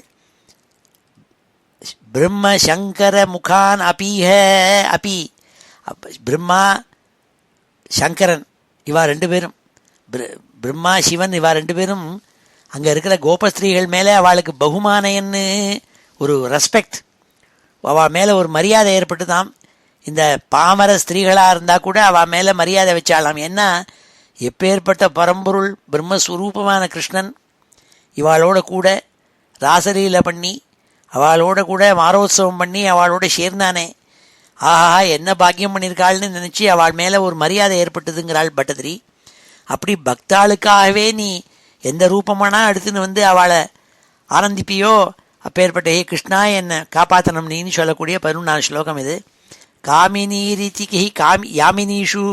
A: பிரம்ம சங்கர முகான் அபீஹ அபி, பிரம்மா சங்கரன் இவா ரெண்டு பேரும், பிரம்மா சிவன் இவா ரெண்டு பேரும் அங்கே இருக்கிற கோபஸ்திரீகள் மேலே அவளுக்கு பகுமானையன்னு ஒரு ரெஸ்பெக்ட், அவள் மேலே ஒரு மரியாதை ஏற்பட்டுதாம். இந்த பாமர ஸ்திரீகளாக இருந்தால் கூட அவள் மேலே மரியாதை வச்சாலாம். ஏன்னா எப்பேற்பட்ட பரம்பொருள் பிரம்மஸ்வரூபமான கிருஷ்ணன் இவாளோட கூட ராசலீலை பண்ணி அவளோட கூட மாரோத்சவம் பண்ணி அவளோட சேர்ந்தானே, ஆஹா என்ன பாக்கியம் பண்ணியிருக்காள்னு நினச்சி அவள் மேலே ஒரு மரியாதை ஏற்பட்டதுங்கிறாள் பட்டதிரி. அப்படி பக்தாளுக்காகவே நீ எந்த ரூபமானா எடுத்துன்னு வந்து அவளை ஆனந்திப்பியோ, அப்பேற்பட்ட ஹே கிருஷ்ணா என்னை காப்பாற்றணும் நீன்னு சொல்லக்கூடிய 11 ஸ்லோகம் இது. காமினி ரீதிக்கு யாமினீஷு,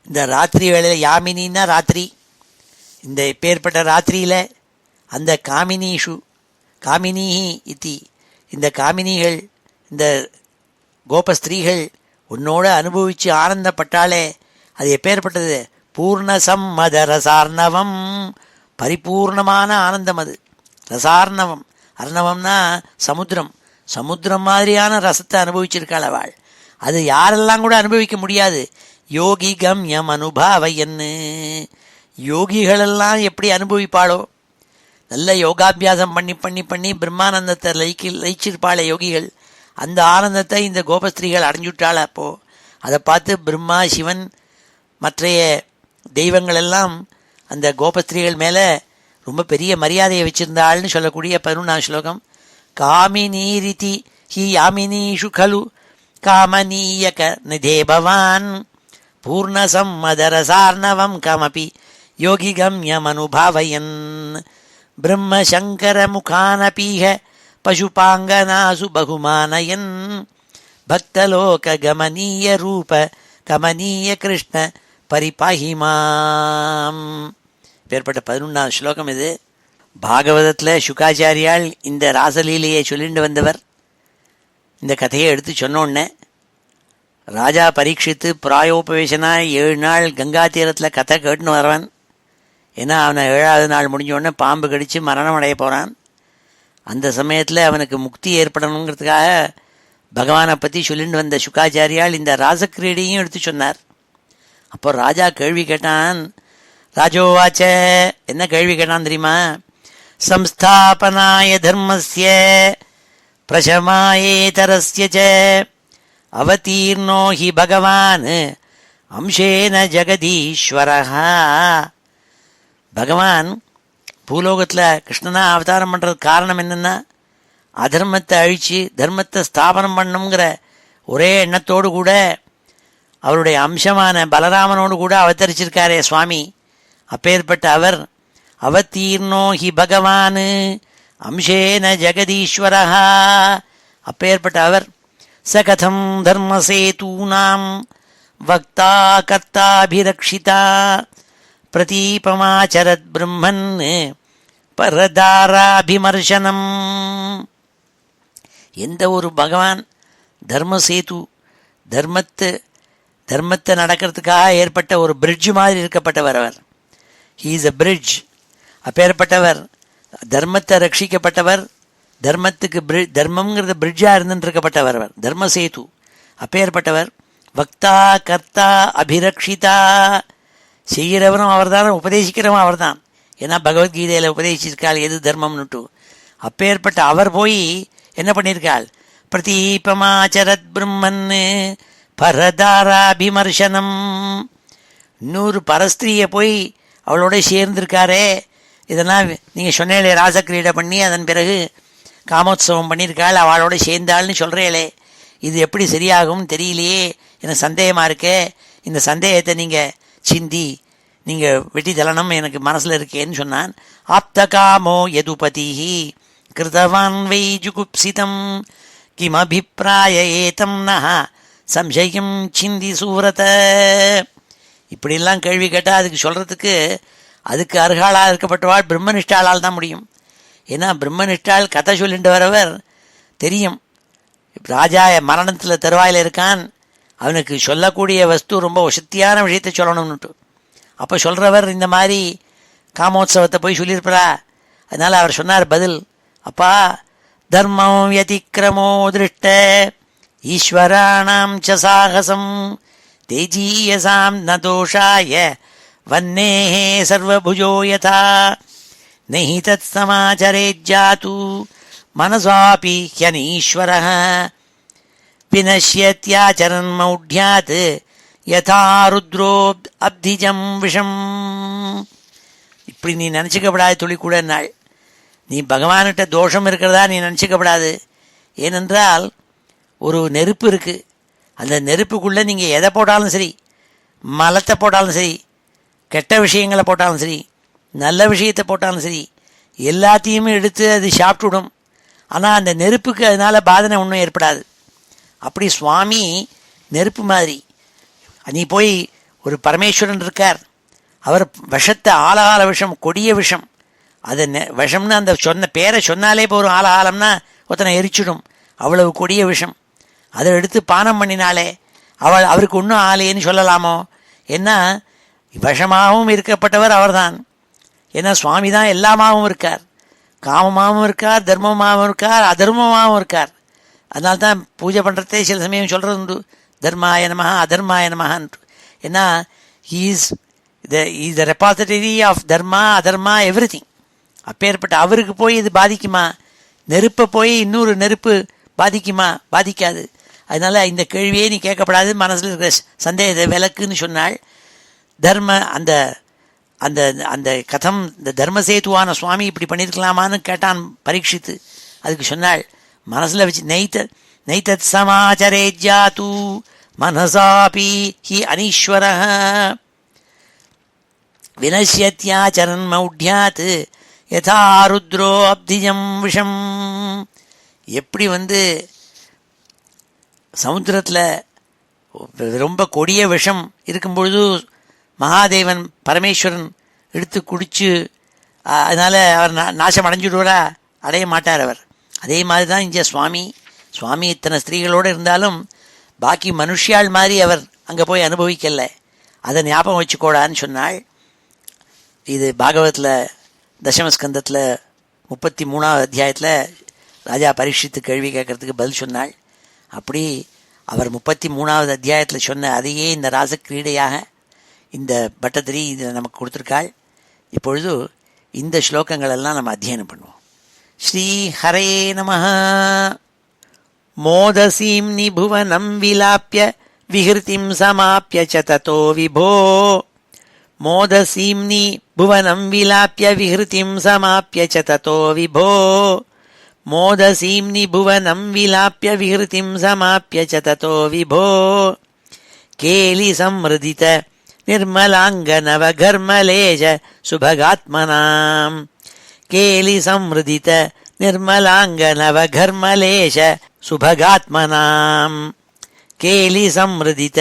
A: இந்த ராத்திரி வேளையில், யாமினின்னா ராத்திரி, இந்த இப்பேற்பட்ட ராத்திரியில் அந்த காமினீஷு, காமினி இத்தி, இந்த காமினிகள், இந்த கோபஸ்திரீகள் உன்னோட அனுபவித்து ஆனந்தப்பட்டாலே அது எப்பேற்பட்டது, பூர்ணசம்மத ரசார்ணவம், பரிபூர்ணமான ஆனந்தம் அது. ரசார்ணவம், அர்ணவம்னா சமுத்திரம், சமுத்திரம் மாதிரியான ரசத்தை அனுபவிச்சிருக்காள் அவள். அது யாரெல்லாம் கூட அனுபவிக்க முடியாது. யோகி கம்யம் அனுபாவையன்னு, யோகிகளெல்லாம் எப்படி அனுபவிப்பாளோ, நல்ல யோகாபியாசம் பண்ணி பண்ணி பண்ணி பிரம்மானந்தத்தை லயிச்சிருப்பாளே யோகிகள், அந்த ஆனந்தத்தை இந்த கோபஸ்திரீகள் அடைஞ்சுட்டாள். அப்போது அதை பார்த்து பிரம்மா சிவன் மற்றைய தெய்வங்கள் எல்லாம் அந்த கோபஸ்திரீகள் மேலே ரொம்ப பெரிய மரியாதையை வச்சிருந்தாள்னு சொல்லக்கூடிய 11 ஸ்லோகம். காமினீரிதி ஹி யாமினீஷு கலு காமனீயக நிதே பவான் பூர்ணசம்மதரசார்ணவம் கமபி யோகி கம்யமனுபாவயன் பிரம்மசங்கர முகானபீஹ பசுபாங்கனாசு பகுமானயன் பக்தலோக கமனீய ரூப கமனீய கிருஷ்ண பரிபாஹிமாம். பேர்பட்ட 11 ஸ்லோகம் இது. பாகவதத்தில் சுகாச்சாரியால் இந்த ராசலீலையை சொல்லிட்டு வந்தவர். இந்த கதையை எடுத்து சொன்னோடனே ராஜா பரீட்சித்து பிராயோபவேசனா 7 நாள் கங்கா தீரத்தில் கதை கேட்டுன்னு வரவன். ஏன்னா அவனை 7ஆவது நாள் முடிஞ்சோடனே பாம்பு கடித்து மரணம் அடைய போகிறான். அந்த சமயத்தில் அவனுக்கு முக்தி ஏற்படணுங்கிறதுக்காக பகவானை பற்றி சொல்லிட்டு வந்த சுகாச்சாரியால் இந்த ராசக்கிரீடையும் எடுத்து சொன்னார். அப்போ ராஜா கேள்வி கேட்டான். ராஜோவாச்ச, என்ன கேள்வி கேட்டான் தெரியுமா? சம்ஸ்தாபனாய தர்மஸ்ய பிரசமாயேதரஸ்ய ச அவதீர்ணோ ஹி பகவான் அம்சேன ஜெகதீஸ்வரஹ. பகவான் பூலோகத்தில் கிருஷ்ணனா அவதாரம் பண்ணுறதுக்கு காரணம் என்னென்னா, அதர்மத்தை அழித்து தர்மத்தை ஸ்தாபனம் பண்ணணுங்கிற ஒரே எண்ணத்தோடு கூட அவருடைய அம்சமான பலராமனோடு கூட அவதரிச்சிருக்காரே சுவாமி. அப்பேற்பட்ட அவர் அவதீர்ணோ ஹி பகவான் அம்சேன ஜெகதீஸ்வரஹா. அப்பேற்பட்ட அவர் சகதம் தர்மசேதூனாம் வக்தா கர்த்தாபிரக்ஷிதா பிரதீபமாச்சரத் பிரம்மன் பரதாராபிமர்சனம். எந்த ஒரு பகவான் தர்மசேது, தர்மத்தை நடக்கிறதுக்காக ஏற்பட்ட ஒரு பிரிட்ஜ் மாதிரி இருக்கப்பட்டவர் அவர். He is a bridge. அப்பேற்பட்டவர் தர்மத்தை ரட்சிக்கப்பட்டவர், தர்மத்துக்கு தர்மங்கிறது பிரிட்ஜாக இருந்துருக்கப்பட்டவர் அவர் தர்மசேது. அப்பேற்பட்டவர் வக்தா கர்த்தா அபிரக்ஷிதா, செய்கிறவரும் அவர் தான், உபதேசிக்கிறவன் அவர் தான். ஏன்னா பகவத்கீதையில் உபதேசிச்சிருக்காள் எது தர்மம்னுட்டு. அப்பேற்பட்ட அவர் போய் என்ன பண்ணியிருக்காள்? பிரதீபமாச்சரத் பிரம்மன் பரதாராபிமர்சனம். இன்னொரு பரஸ்திரியை போய் அவளோட சேர்ந்திருக்காரே. இதெல்லாம் நீங்கள் சொன்னேளே, ராசக்கிரீடை பண்ணி அதன் பிறகு காமோத்சவம் பண்ணியிருக்காள், அவளோட சேர்ந்தாள்னு சொல்கிறீங்களே, இது எப்படி சரியாகும் தெரியலையே, எனக்கு சந்தேகமாக இருக்கே. இந்த சந்தேகத்தை நீங்கள் சிந்தி நீங்கள் வெட்டி தள்ளணும் எனக்கு மனசில் இருக்கேன்னு சொன்னான். ஆப்த காமோ யதுபதிஹி கிருதவான் வை ஜுகுப்சிதம் கிமபிப்பிராய ஏதம் நஹ சம்சயம் சிந்தி சூரத. இப்படிலாம் கேள்வி கேட்டால் அதுக்கு சொல்கிறதுக்கு அதுக்கு அருகாளாக இருக்கப்பட்டவாள் பிரம்மனிஷ்டாளால் தான் முடியும். ஏன்னா பிரம்மனிஷ்டாள் கதை சொல்லிட்டு வரவர் தெரியும், ராஜா மரணத்தில் தருவாயில் இருக்கான், அவனுக்கு சொல்லக்கூடிய வஸ்து ரொம்ப வசத்தியான விஷயத்தை சொல்லணும்னுட்டு. அப்போ சொல்கிறவர் இந்த மாதிரி காமோத்சவத்தை போய் சொல்லியிருப்பா. அதனால் அவர் சொன்னார் பதில், அப்பா தர்மம் வியதிக்கிரமோ திருஷ்ட ஈஸ்வராணாம் ச சாகசம் தேஜீயசாம் ந தோஷாய வன்னேஹே சர்வபுஜோ யதா நஹி தத் சமாச்சரேஜ்ஜாது மனசாபி ஹ்யனீஸ்வரः வினஷ்யத்யாச்சரன் மௌಢ்யாத் யதா ருத்ரோ அப்திஜம் விஷம். இப்படி நீ நினச்சிக்கப்படாது துளி கூட நாள். நீ பகவான்கிட்ட தோஷம் இருக்கிறதா நீ நினச்சிக்கப்படாது. ஏனென்றால் ஒரு நெருப்பு இருக்குது, அந்த நெருப்புக்குள்ளே நீங்கள் எதை போட்டாலும் சரி, மலத்தை போட்டாலும் சரி, கெட்ட விஷயங்களை போட்டாலும் சரி, நல்ல விஷயத்தை போட்டாலும் சரி, எல்லாத்தையுமே எடுத்து அது சாப்பிட்டுவிடும். ஆனால் அந்த நெருப்புக்கு அதனால் பாதனை ஒன்றும் ஏற்படாது. அப்படி சுவாமி நெருப்பு மாதிரி. நீ போய் ஒரு பரமேஸ்வரன் இருக்கார், அவர் விஷத்தை ஆலகால விஷம், கொடிய விஷம், அதை விஷம்னு அந்த சொன்ன பேரை சொன்னாலே போகும், ஆலகாலம்னா ஒருத்தனை எரிச்சிடும், அவ்வளவு கொடிய விஷம். அதை எடுத்து பானம் பண்ணினாலே அவருக்கு ஒன்றும் ஆலையேன்னு சொல்லலாமோ? ஏன்னா விஷமாகவும் இருக்கப்பட்டவர் அவர்தான். ஏன்னா சுவாமி தான் எல்லாமாகவும் இருக்கார், காமமாகவும் இருக்கார், தர்மமாகவும் இருக்கார், அதர்மமாகவும் இருக்கார். அதனால்தான் பூஜை பண்ணுறதே சில சமயம் சொல்கிறது உண்டு, தர்மாய நமஹ அதர்மாய நமஹன்ட்டு. ஏன்னா is the repository of dharma adharma everything. அப்பேற்பட்ட அவருக்கு போய் இது பாதிக்குமா? நெருப்பை போய் இன்னொரு நெருப்பு பாதிக்குமா? பாதிக்காது. அதனால் இந்த கேள்வியே நீ கேட்கப்படாது, மனசில் இருக்கிற சந்தேகத்தை விளக்குன்னு சொன்னாள். தர்ம அந்த அந்த அந்த கதம் இந்த தர்மசேதுவான சுவாமி இப்படி பண்ணியிருக்கலாமான்னு கேட்டான் பரீட்சித்து. அதுக்கு சொன்னாள், மனசில் வச்சு நைதத் சமாச்சரேஜ்ஜாது மனசாபி ஹி அனீஸ்வரः வினஷ்யத்யாச்சரன் மௌಢ்யாத் யதா ருத்ரோ அப்திஜம் விஷம். எப்படி சமுத்திரத்தில் ரொம்ப கொடிய விஷம் இருக்கும்பொழுது மகாதேவன் பரமேஸ்வரன் எடுத்து குடித்து அதனால் அவர் நாசம் அடைஞ்சுடுவாரா? அடைய மாட்டார் அவர். அதே மாதிரி தான் இங்கே சுவாமி இத்தனை ஸ்திரீகளோடு இருந்தாலும் பாக்கி மனுஷியாள் மாதிரி அவர் அங்கே போய் அனுபவிக்கலை. அதை ஞாபகம் வச்சுக்கோடான்னு சொன்னாள். இது பாகவத்தில் தசமஸ்கந்தத்தில் 33வது அத்தியாயத்தில் ராஜா பரீட்சித்து கேள்வி கேட்கறதுக்கு பதில் சொன்னாள். அப்படி அவர் 33வது அத்தியாயத்தில் சொன்ன அதையே இந்த ராசக்கிரீடையாக இந்த பட்டத்திரி இதில் நமக்கு கொடுத்துருக்காள். இப்பொழுது இந்த ஸ்லோகங்கள் எல்லாம் நம்ம அத்தியனம் பண்ணுவோம். ஸ்ரீ ஹரே நமஹ. மோதசீம்னி புவனம் விலாப்ய விஹிருதிம் சமாப்ய ச ததோ விபோ. மோதசீம்னி புவனம் விலாப்ய விஹிருதிம் சமாப்ய ச ததோ விபோ. மோதசீம்னி புவனம் விலாப்ய விஹிருதிம் சமாப்ய ச ததோ விபோ. கேலி சம்ருதித निर्मलाङ्गनवघर्मलेश सुभगात्मनाम्. केलि संहृदित निर्मलाङ्गनवघर्मलेश सुभगात्मनाम्. केलि संहृदित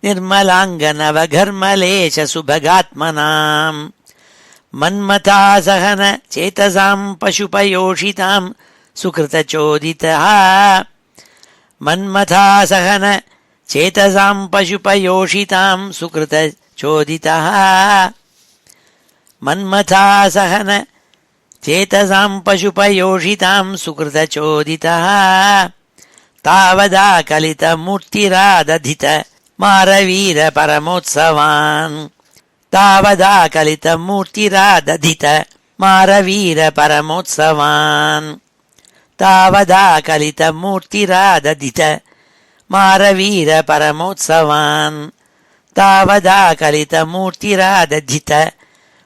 A: निर्मलाङ्गनवघर्मलेश सुभगात्मनाम्. मन्मथा सहन चेतसाम् पशुपयोषिताम् सुकृतचोदितः. मन्मथा सहन चेतसाम् पशुपयोषिताम् सुकृतचोदितः. मन्मथा सहन चेतसाम् पशुपयोषिताम् सुकृतचोदितः. तावदा कलितमूर्तिरादधित मारवीर परमोत्सवान्. तावदा कलितमूर्तिरादधित मारवीर परमोत्सवान्. तावदा कलितमूर्तिरादधित मारवीर परमोत्सवान्. तावदा कलितमूर्तिरादधित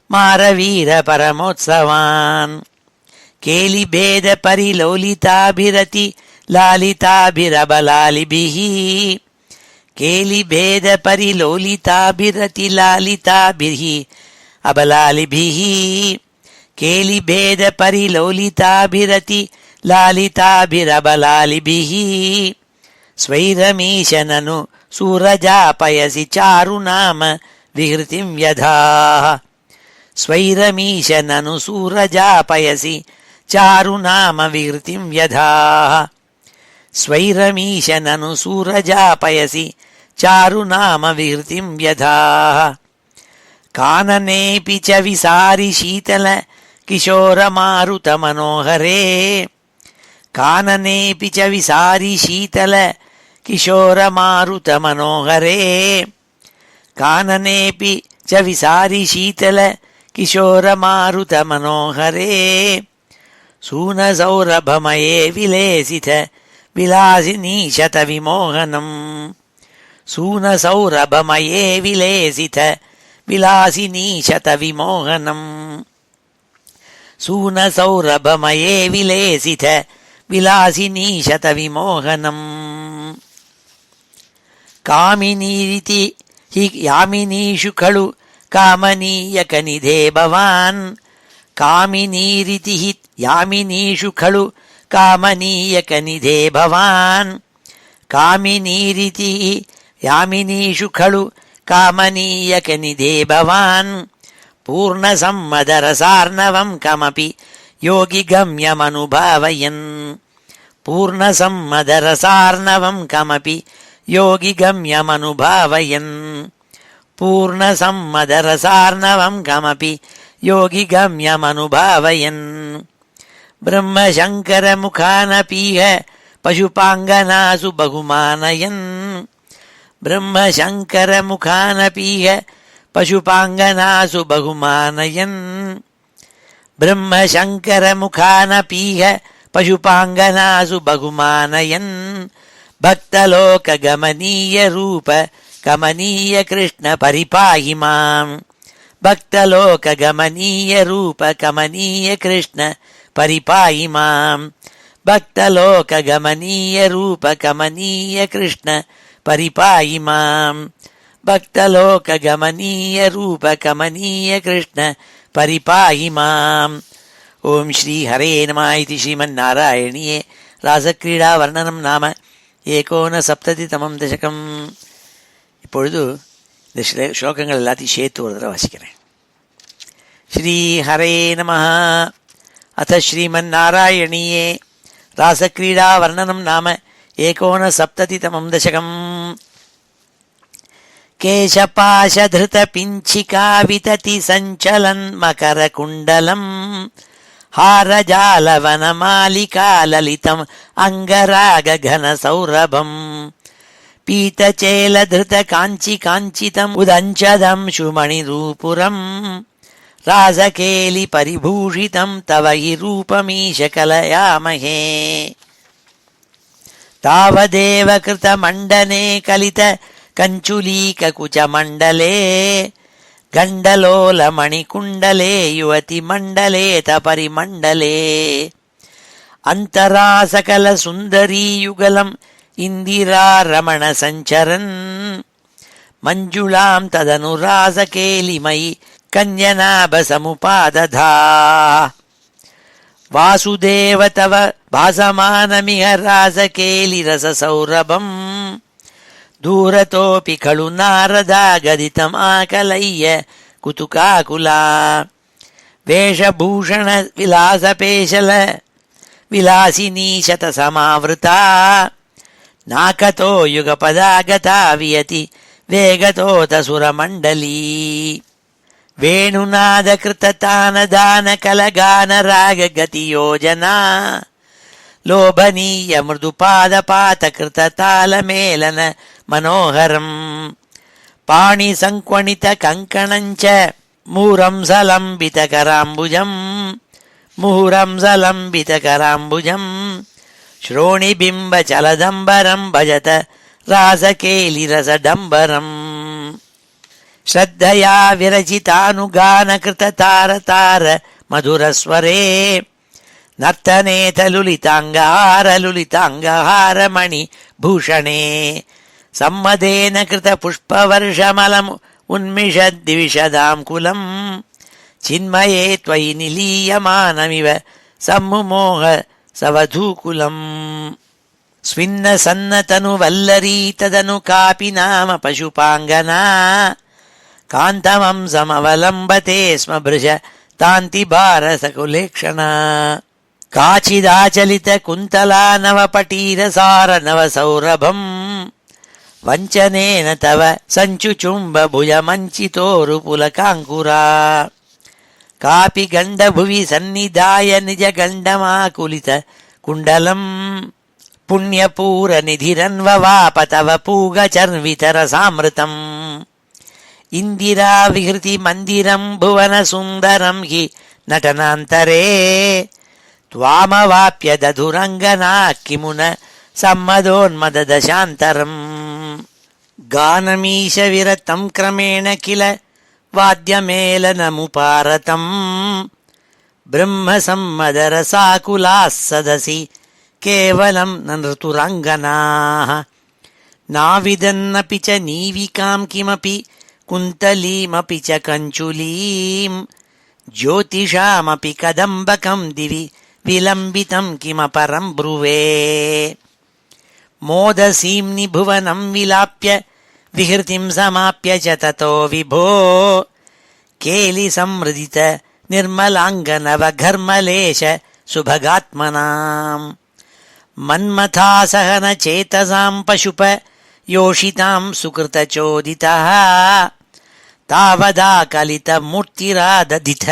A: मारवीर परमोत्सवान्. केलिभेद परिलोलिताभिरति लालिताभिरबलालिभिः. केलिभेद परिलोलिताभिरति लालिताभिः अबलालिभिः. केलिभेद परिलोलिताभिरति लालिताभिरबलालिभिः. स्वैरमीशननु सूरजापयसि चारुनाम विहृतिं यथा. स्वैरमीश ननु सूरजापयसि चारुनाम विहृतिं व्यधाः स्वैरमीश ननु सूरजापयसि चारुनाम विहृतिं व्यधाः काननेऽपि च विसारि शीतल किशोरमारुतमनोहरे काननेऽपि च विसारि शीतल किशोरमारुतमनोहरे काननेऽपि च विसारि शीतल किशोरमारुतमनोहरे सूनसौरभमये विलेसित विलासिनी शतविमोहनम् सूनसौरभमये विलेसित विलासिनी शतविमोहनम् सूनसौरभमये विलेसित विलासिनी शतविमोहनम् कामिनीरिति हि यामिनीषु खलु कामनीयकनिधे भवान् कामिनीरिति हि यामिनीषु खलु कामनीयकनिधे भवान् कामिनीरिति यामिनीषु खलु कामनीयकनिधे भवान् पूर्णसम्मदरसार्णवं कमपि योगिगम्यमनुभावयन् पूर्णसम्मदरसार्णवं कमपि योगिगम्यमनुभावयन् पूर्णसम्मदरसार्णवं कमपि योगिगम्यमनुभावयन् ब्रह्मशङ्करमुखानपीह पशुपाङ्गनासु बहुमानयन् ब्रह्मशङ्करमुखानपीह पशुपाङ्गनासु बहुमानयन् ब्रह्मशङ्करमुखानपीह पशुपाङ्गनासु बहुमानयन् भक्तलोकगमनीयरूप कमनीय कृष्ण परिपाहि माम् भक्तलोकगमनीयरूप कमनीय कृष्ण परिपाहि माम् भक्तलोकगमनीयरूप कमनीय कृष्ण परिपाहि माम् भक्तलोकगमनीयरूप कमनीय कृष्ण परिपाहि माम् ओम श्री हरे नमः इति श्रीमन्नारायणीये ராசக்ரீடா வர்ணனம் நாம 59 தசகம். இப்பொழுது இந்த ஸ்லோகங்கள் எல்லாத்தையும் சேர்த்து ஒரு தடவை வாசிக்கிறேன். ஸ்ரீ ஹரே நமः. அத ஸ்ரீமன்னாராயணீயே ராசக்ரீடா வர்ணனம் நாம 59 தசகம். केशपाशधृतपिञ्छिका वितति सञ्चलन् मकरकुण्डलम् हारजालवनमालिका ललितम् अङ्गरागघनसौरभम् पीतचेलधृतकाञ्चिकाञ्चितम् उदञ्चदंशुमणिरूपुरम् राजकेलिपरिभूषितम् तव हि रूपमीश कलयामहे तावदेव कृतमण्डने कलित कञ्चुलीककुचमण्डले गण्डलोलमणिकुण्डले युवतिमण्डले तपरिमण्डले अन्तरासकलसुन्दरीयुगलम् इन्दिरारमणसञ्चरन् मञ्जुलां तदनुरासकेलिमयि कन्यनाभसमुपादधा वासुदेव तव भासमानमिह रासकेलिरससौरभम् दूरतोऽपि खलु नारदागदितमाकलय्य कुतुकाकुला वेषभूषण विलासपेशल विलासिनी शतसमावृता नाकतो युगपदागता वियति वेगतोतसुरमण्डली वेणुनादकृततानदानकलगानरागगतियोजना लोभनीय मृदुपादपातकृततालमेलन मनोहरम् पाणिसङ्क्वणितकङ्कणञ्च मुहुरंसलम्बितकराम्बुजम् श्रोणिबिम्बचलदम्बरम् भजत रासकेलिरसडम्बरम् श्रद्धया विरचितानुगानकृततारतार मधुरस्वरे नर्तनेतलुलिताङ्गहारलुलिताङ्गहारमणि भूषणे सम्मदेन कृतपुष्पवर्षमलम् उन्मिषद्विशदाङ्कुलम् चिन्मये त्वयि निलीयमानमिव सम्मुमोह सवधूकुलम् स्विन्नसन्नतनुवल्लरी तदनु कापि नाम पशुपाङ्गना காந்தவம்சமவலம்பதே ஸ்ம பிருஷ தாந்தி பாரசகுலேக்ஷணா காச்சிதாச்சலித குந்தலா நவபட்டீரசார நவசௌரபம் வஞ்சனேன தவ சஞ்சுச்சும்ப புஜமஞ்சிதோரு புலகாங்குரா காபி கண்டபுவி சந்நிதாய நிஜ கண்டமாகுலித குண்டலம் புண்ணியபூர நிதிரன்வவாப தவ பூகச்சர்விதரசாமிருதம் இந்திரா விஹிருதி மந்திரம் புவன சுந்தரம் ஹி நடனாந்தரே த்வாமவாப்ய ததுரங்கனா கிமுன சம்மதோன்மததசாந்தரம் கானமீஷ விரதம் கிரமேண கில வாத்தியமேலனமுபாரதம் பிரம்ம சம்மதரசாகுலாः சதசி கேவலம் நருதுரங்கனாः நாவிதன்னபி ச நீவிகாம் கிமபி குந்தலீமபி ச கஞ்சுலீம் ஜோதிஷாமபி கதம்பகம் திவி விலம்பிதம் கிமபரம் ப்ருவே மோதசீம்னி புவனம் விலாப்ய விஹிருதிம் சமாப்ய ச ததோ விபோ கேலி சம்ருதித நிர்மலாங்கநவகர்மலேஷ சுபகாத்மனாம் மன்மதாசகன சேதசாம் பசுப யோஷிதாம் சுகிருதச்சோதிதः தாவதா கலித மூர்த்திராததித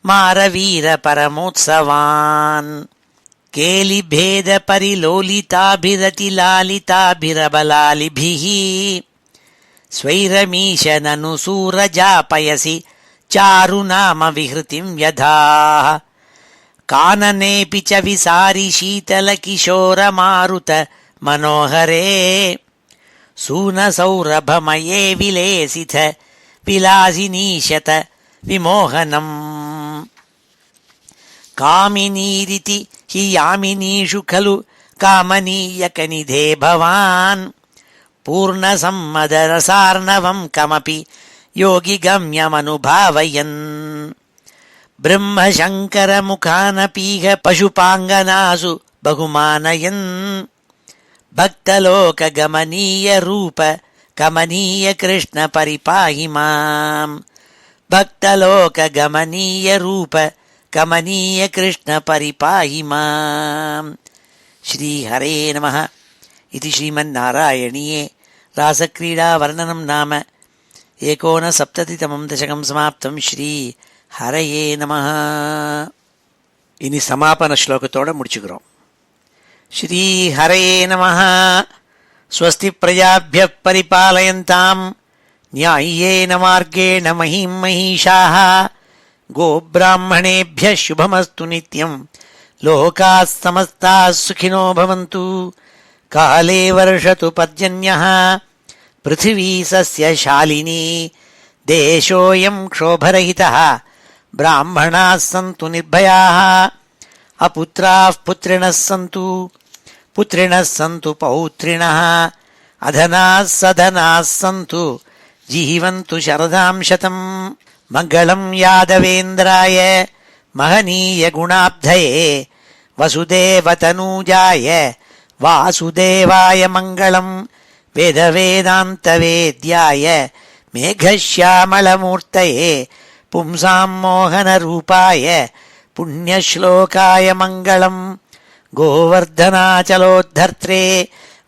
A: மாரவீர பரமோத்சவான் கேலிபேத பரிலோலிதாபிரதிலாலிதாபிரபலாலிபிः ஸ்வைரமீஷ நனு சூரஜாபயசி சாருநாம விஹிருதிம் யதாः கானனேபி ச விசாரி சீதல கிஷோர மாருத மனோஹரே சூனசௌரபமயே விலேசித விலாசினீஷத விமோகனம் காமினீரிதி ஹி யாமினீஷு खलु காமனீயகநிதே பவான் பூர்ணசம்மதரசார்ணவம் கமபி யோகி கம்யமனுபாவயன் பிரம்மசங்கரமுகானபீக பசுபாங்கனாசு பகுமானயன் பக்தலோககமனீய ரூப கமனீய கிருஷ்ண பரிபாஹி மாம் பக்தலோககமனீய ரூப கமனீய கிருஷ்ண பரிபாஹி மாம். ஸ்ரீ ஹரே நமः. இதி ஸ்ரீமன்னாராயணீயே ராசக்ரீடா வர்ணனம் நாம ஏகோனசப்ததிதமம் தசகம் சமாப்தம். ஸ்ரீ ஹரயே நமः. இனி சமாபன ஸ்லோகத்தோட முடிச்சுக்கிறோம். ஸ்ரீ ஹரயே நமः. ஸ்வஸ்தி பிரஜாப்ய பரிபாலயந்தாம் ந்யாயேன மார்கேண மஹீம் மஹீஷாः கோப்ராஹ்மணேभ्य शुभमस्तु नित्यं लोकाः समस्ताः सुखिनो भवन्तु. काले वर्षतु पर्जन्यः पृथिवी सस्यशालिनी देशोऽयं क्षोभरहितः ब्राह्मणाः सन्तु निर्भयाः अपुत्राः पुत्रिणः सन्तु पुत्रिणः सन्तु पौत्रिणः अधनाः सधनाः सन्तु जीवन्तु शरदां शतम्. मङ्गलं यादवेन्द्राय महनीय गुणाब्धये वसुदेवतनूजाय वासुदेवाय मङ्गलं वेदवेदान्तवेद्याय मेघश्यामलमूर्तये पुंसां मोहनरूपाय पुण्यश्लोकाय मङ्गलं गोवर्धनाचलोद्धर्त्रे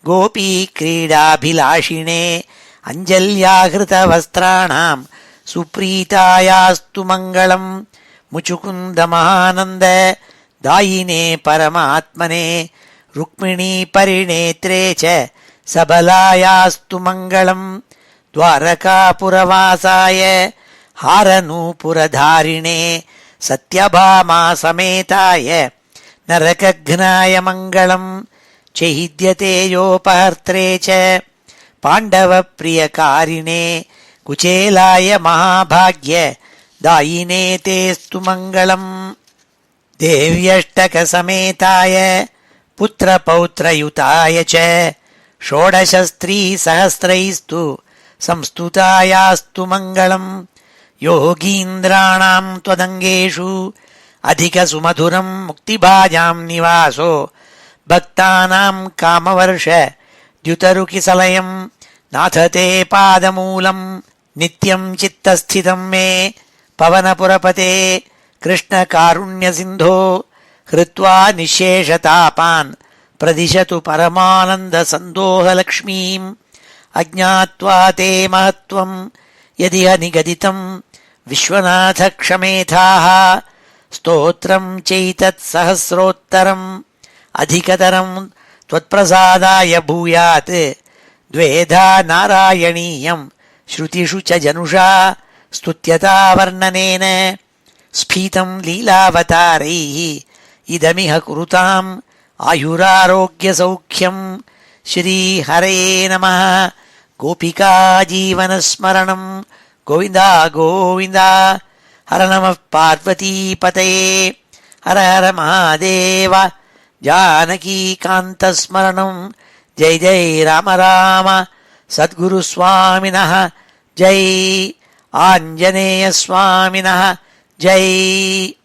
A: गोपीक्रीडाभिलाषिणे अञ्जल्याहृतवस्त्राणां सुप्रीतायास्तु मङ्गलं मुचुकुन्दमहानन्द दायिने परमात्मने रुक्मिणी परिणेत्रे च सबलायास्तु मङ्गलं द्वारकापुरवासाय हारनूपुरधारिणे सत्यभामा समेताय नरकघ्नाय मङ्गलं चैद्यतेजोपहर्त्रे च पाण्डवप्रियकारिणे कुचेलाय महाभाग्य दायिने तेस्तु मङ्गलं देव्यष्टकसमेताय पुत्रपौत्रयुताय च षोडशस्त्रीसहस्रैस्तु संस्तुतायास्तु मङ्गलं योगीन्द्राणां त्वदङ्गेषु अधिकसुमधुरं मुक्तिभाजां निवासो भक्तानां कामवर्ष द्युतरुकिसलयं नाथ ते पादमूलं நித்யம் சித்தஸ்திதம் மே பவனபுரபதே கிருஷ்ணகாருண்யசிந்தோ ஹிருத்வா நிசேஷதாபான் பிரதிஷது பரமானந்தசந்தோகலக்ஷ்மீம் அஜ்ஞாத்வா தே மஹத்வம் யதிஹ நிகதிதம் விஸ்வநாத க்ஷமேதாः ஸ்தோத்ரம் சைதத் சஹஸ்ரோத்தரம் அதிகதரம் त्वत्प्रसादाय भूयात् द्वेधा नारायणीयं श्रुतिषु च जनुषा स्तुत्यता वर्णनेन स्फीतं लीलावतारैः इदमिह कुरुताम् आयुरारोग्यसौख्यं श्रीहरे नमः। गोपिका जीवनस्मरणं गोविन्दा गोविन्दा। हर नमः पार्वतीपतये हर हर महादेव। जानकीकान्तस्मरणं जय जय राम राम। सद्गुरुस्वामिनः जय, आञ्जनेयस्वामिनः जय।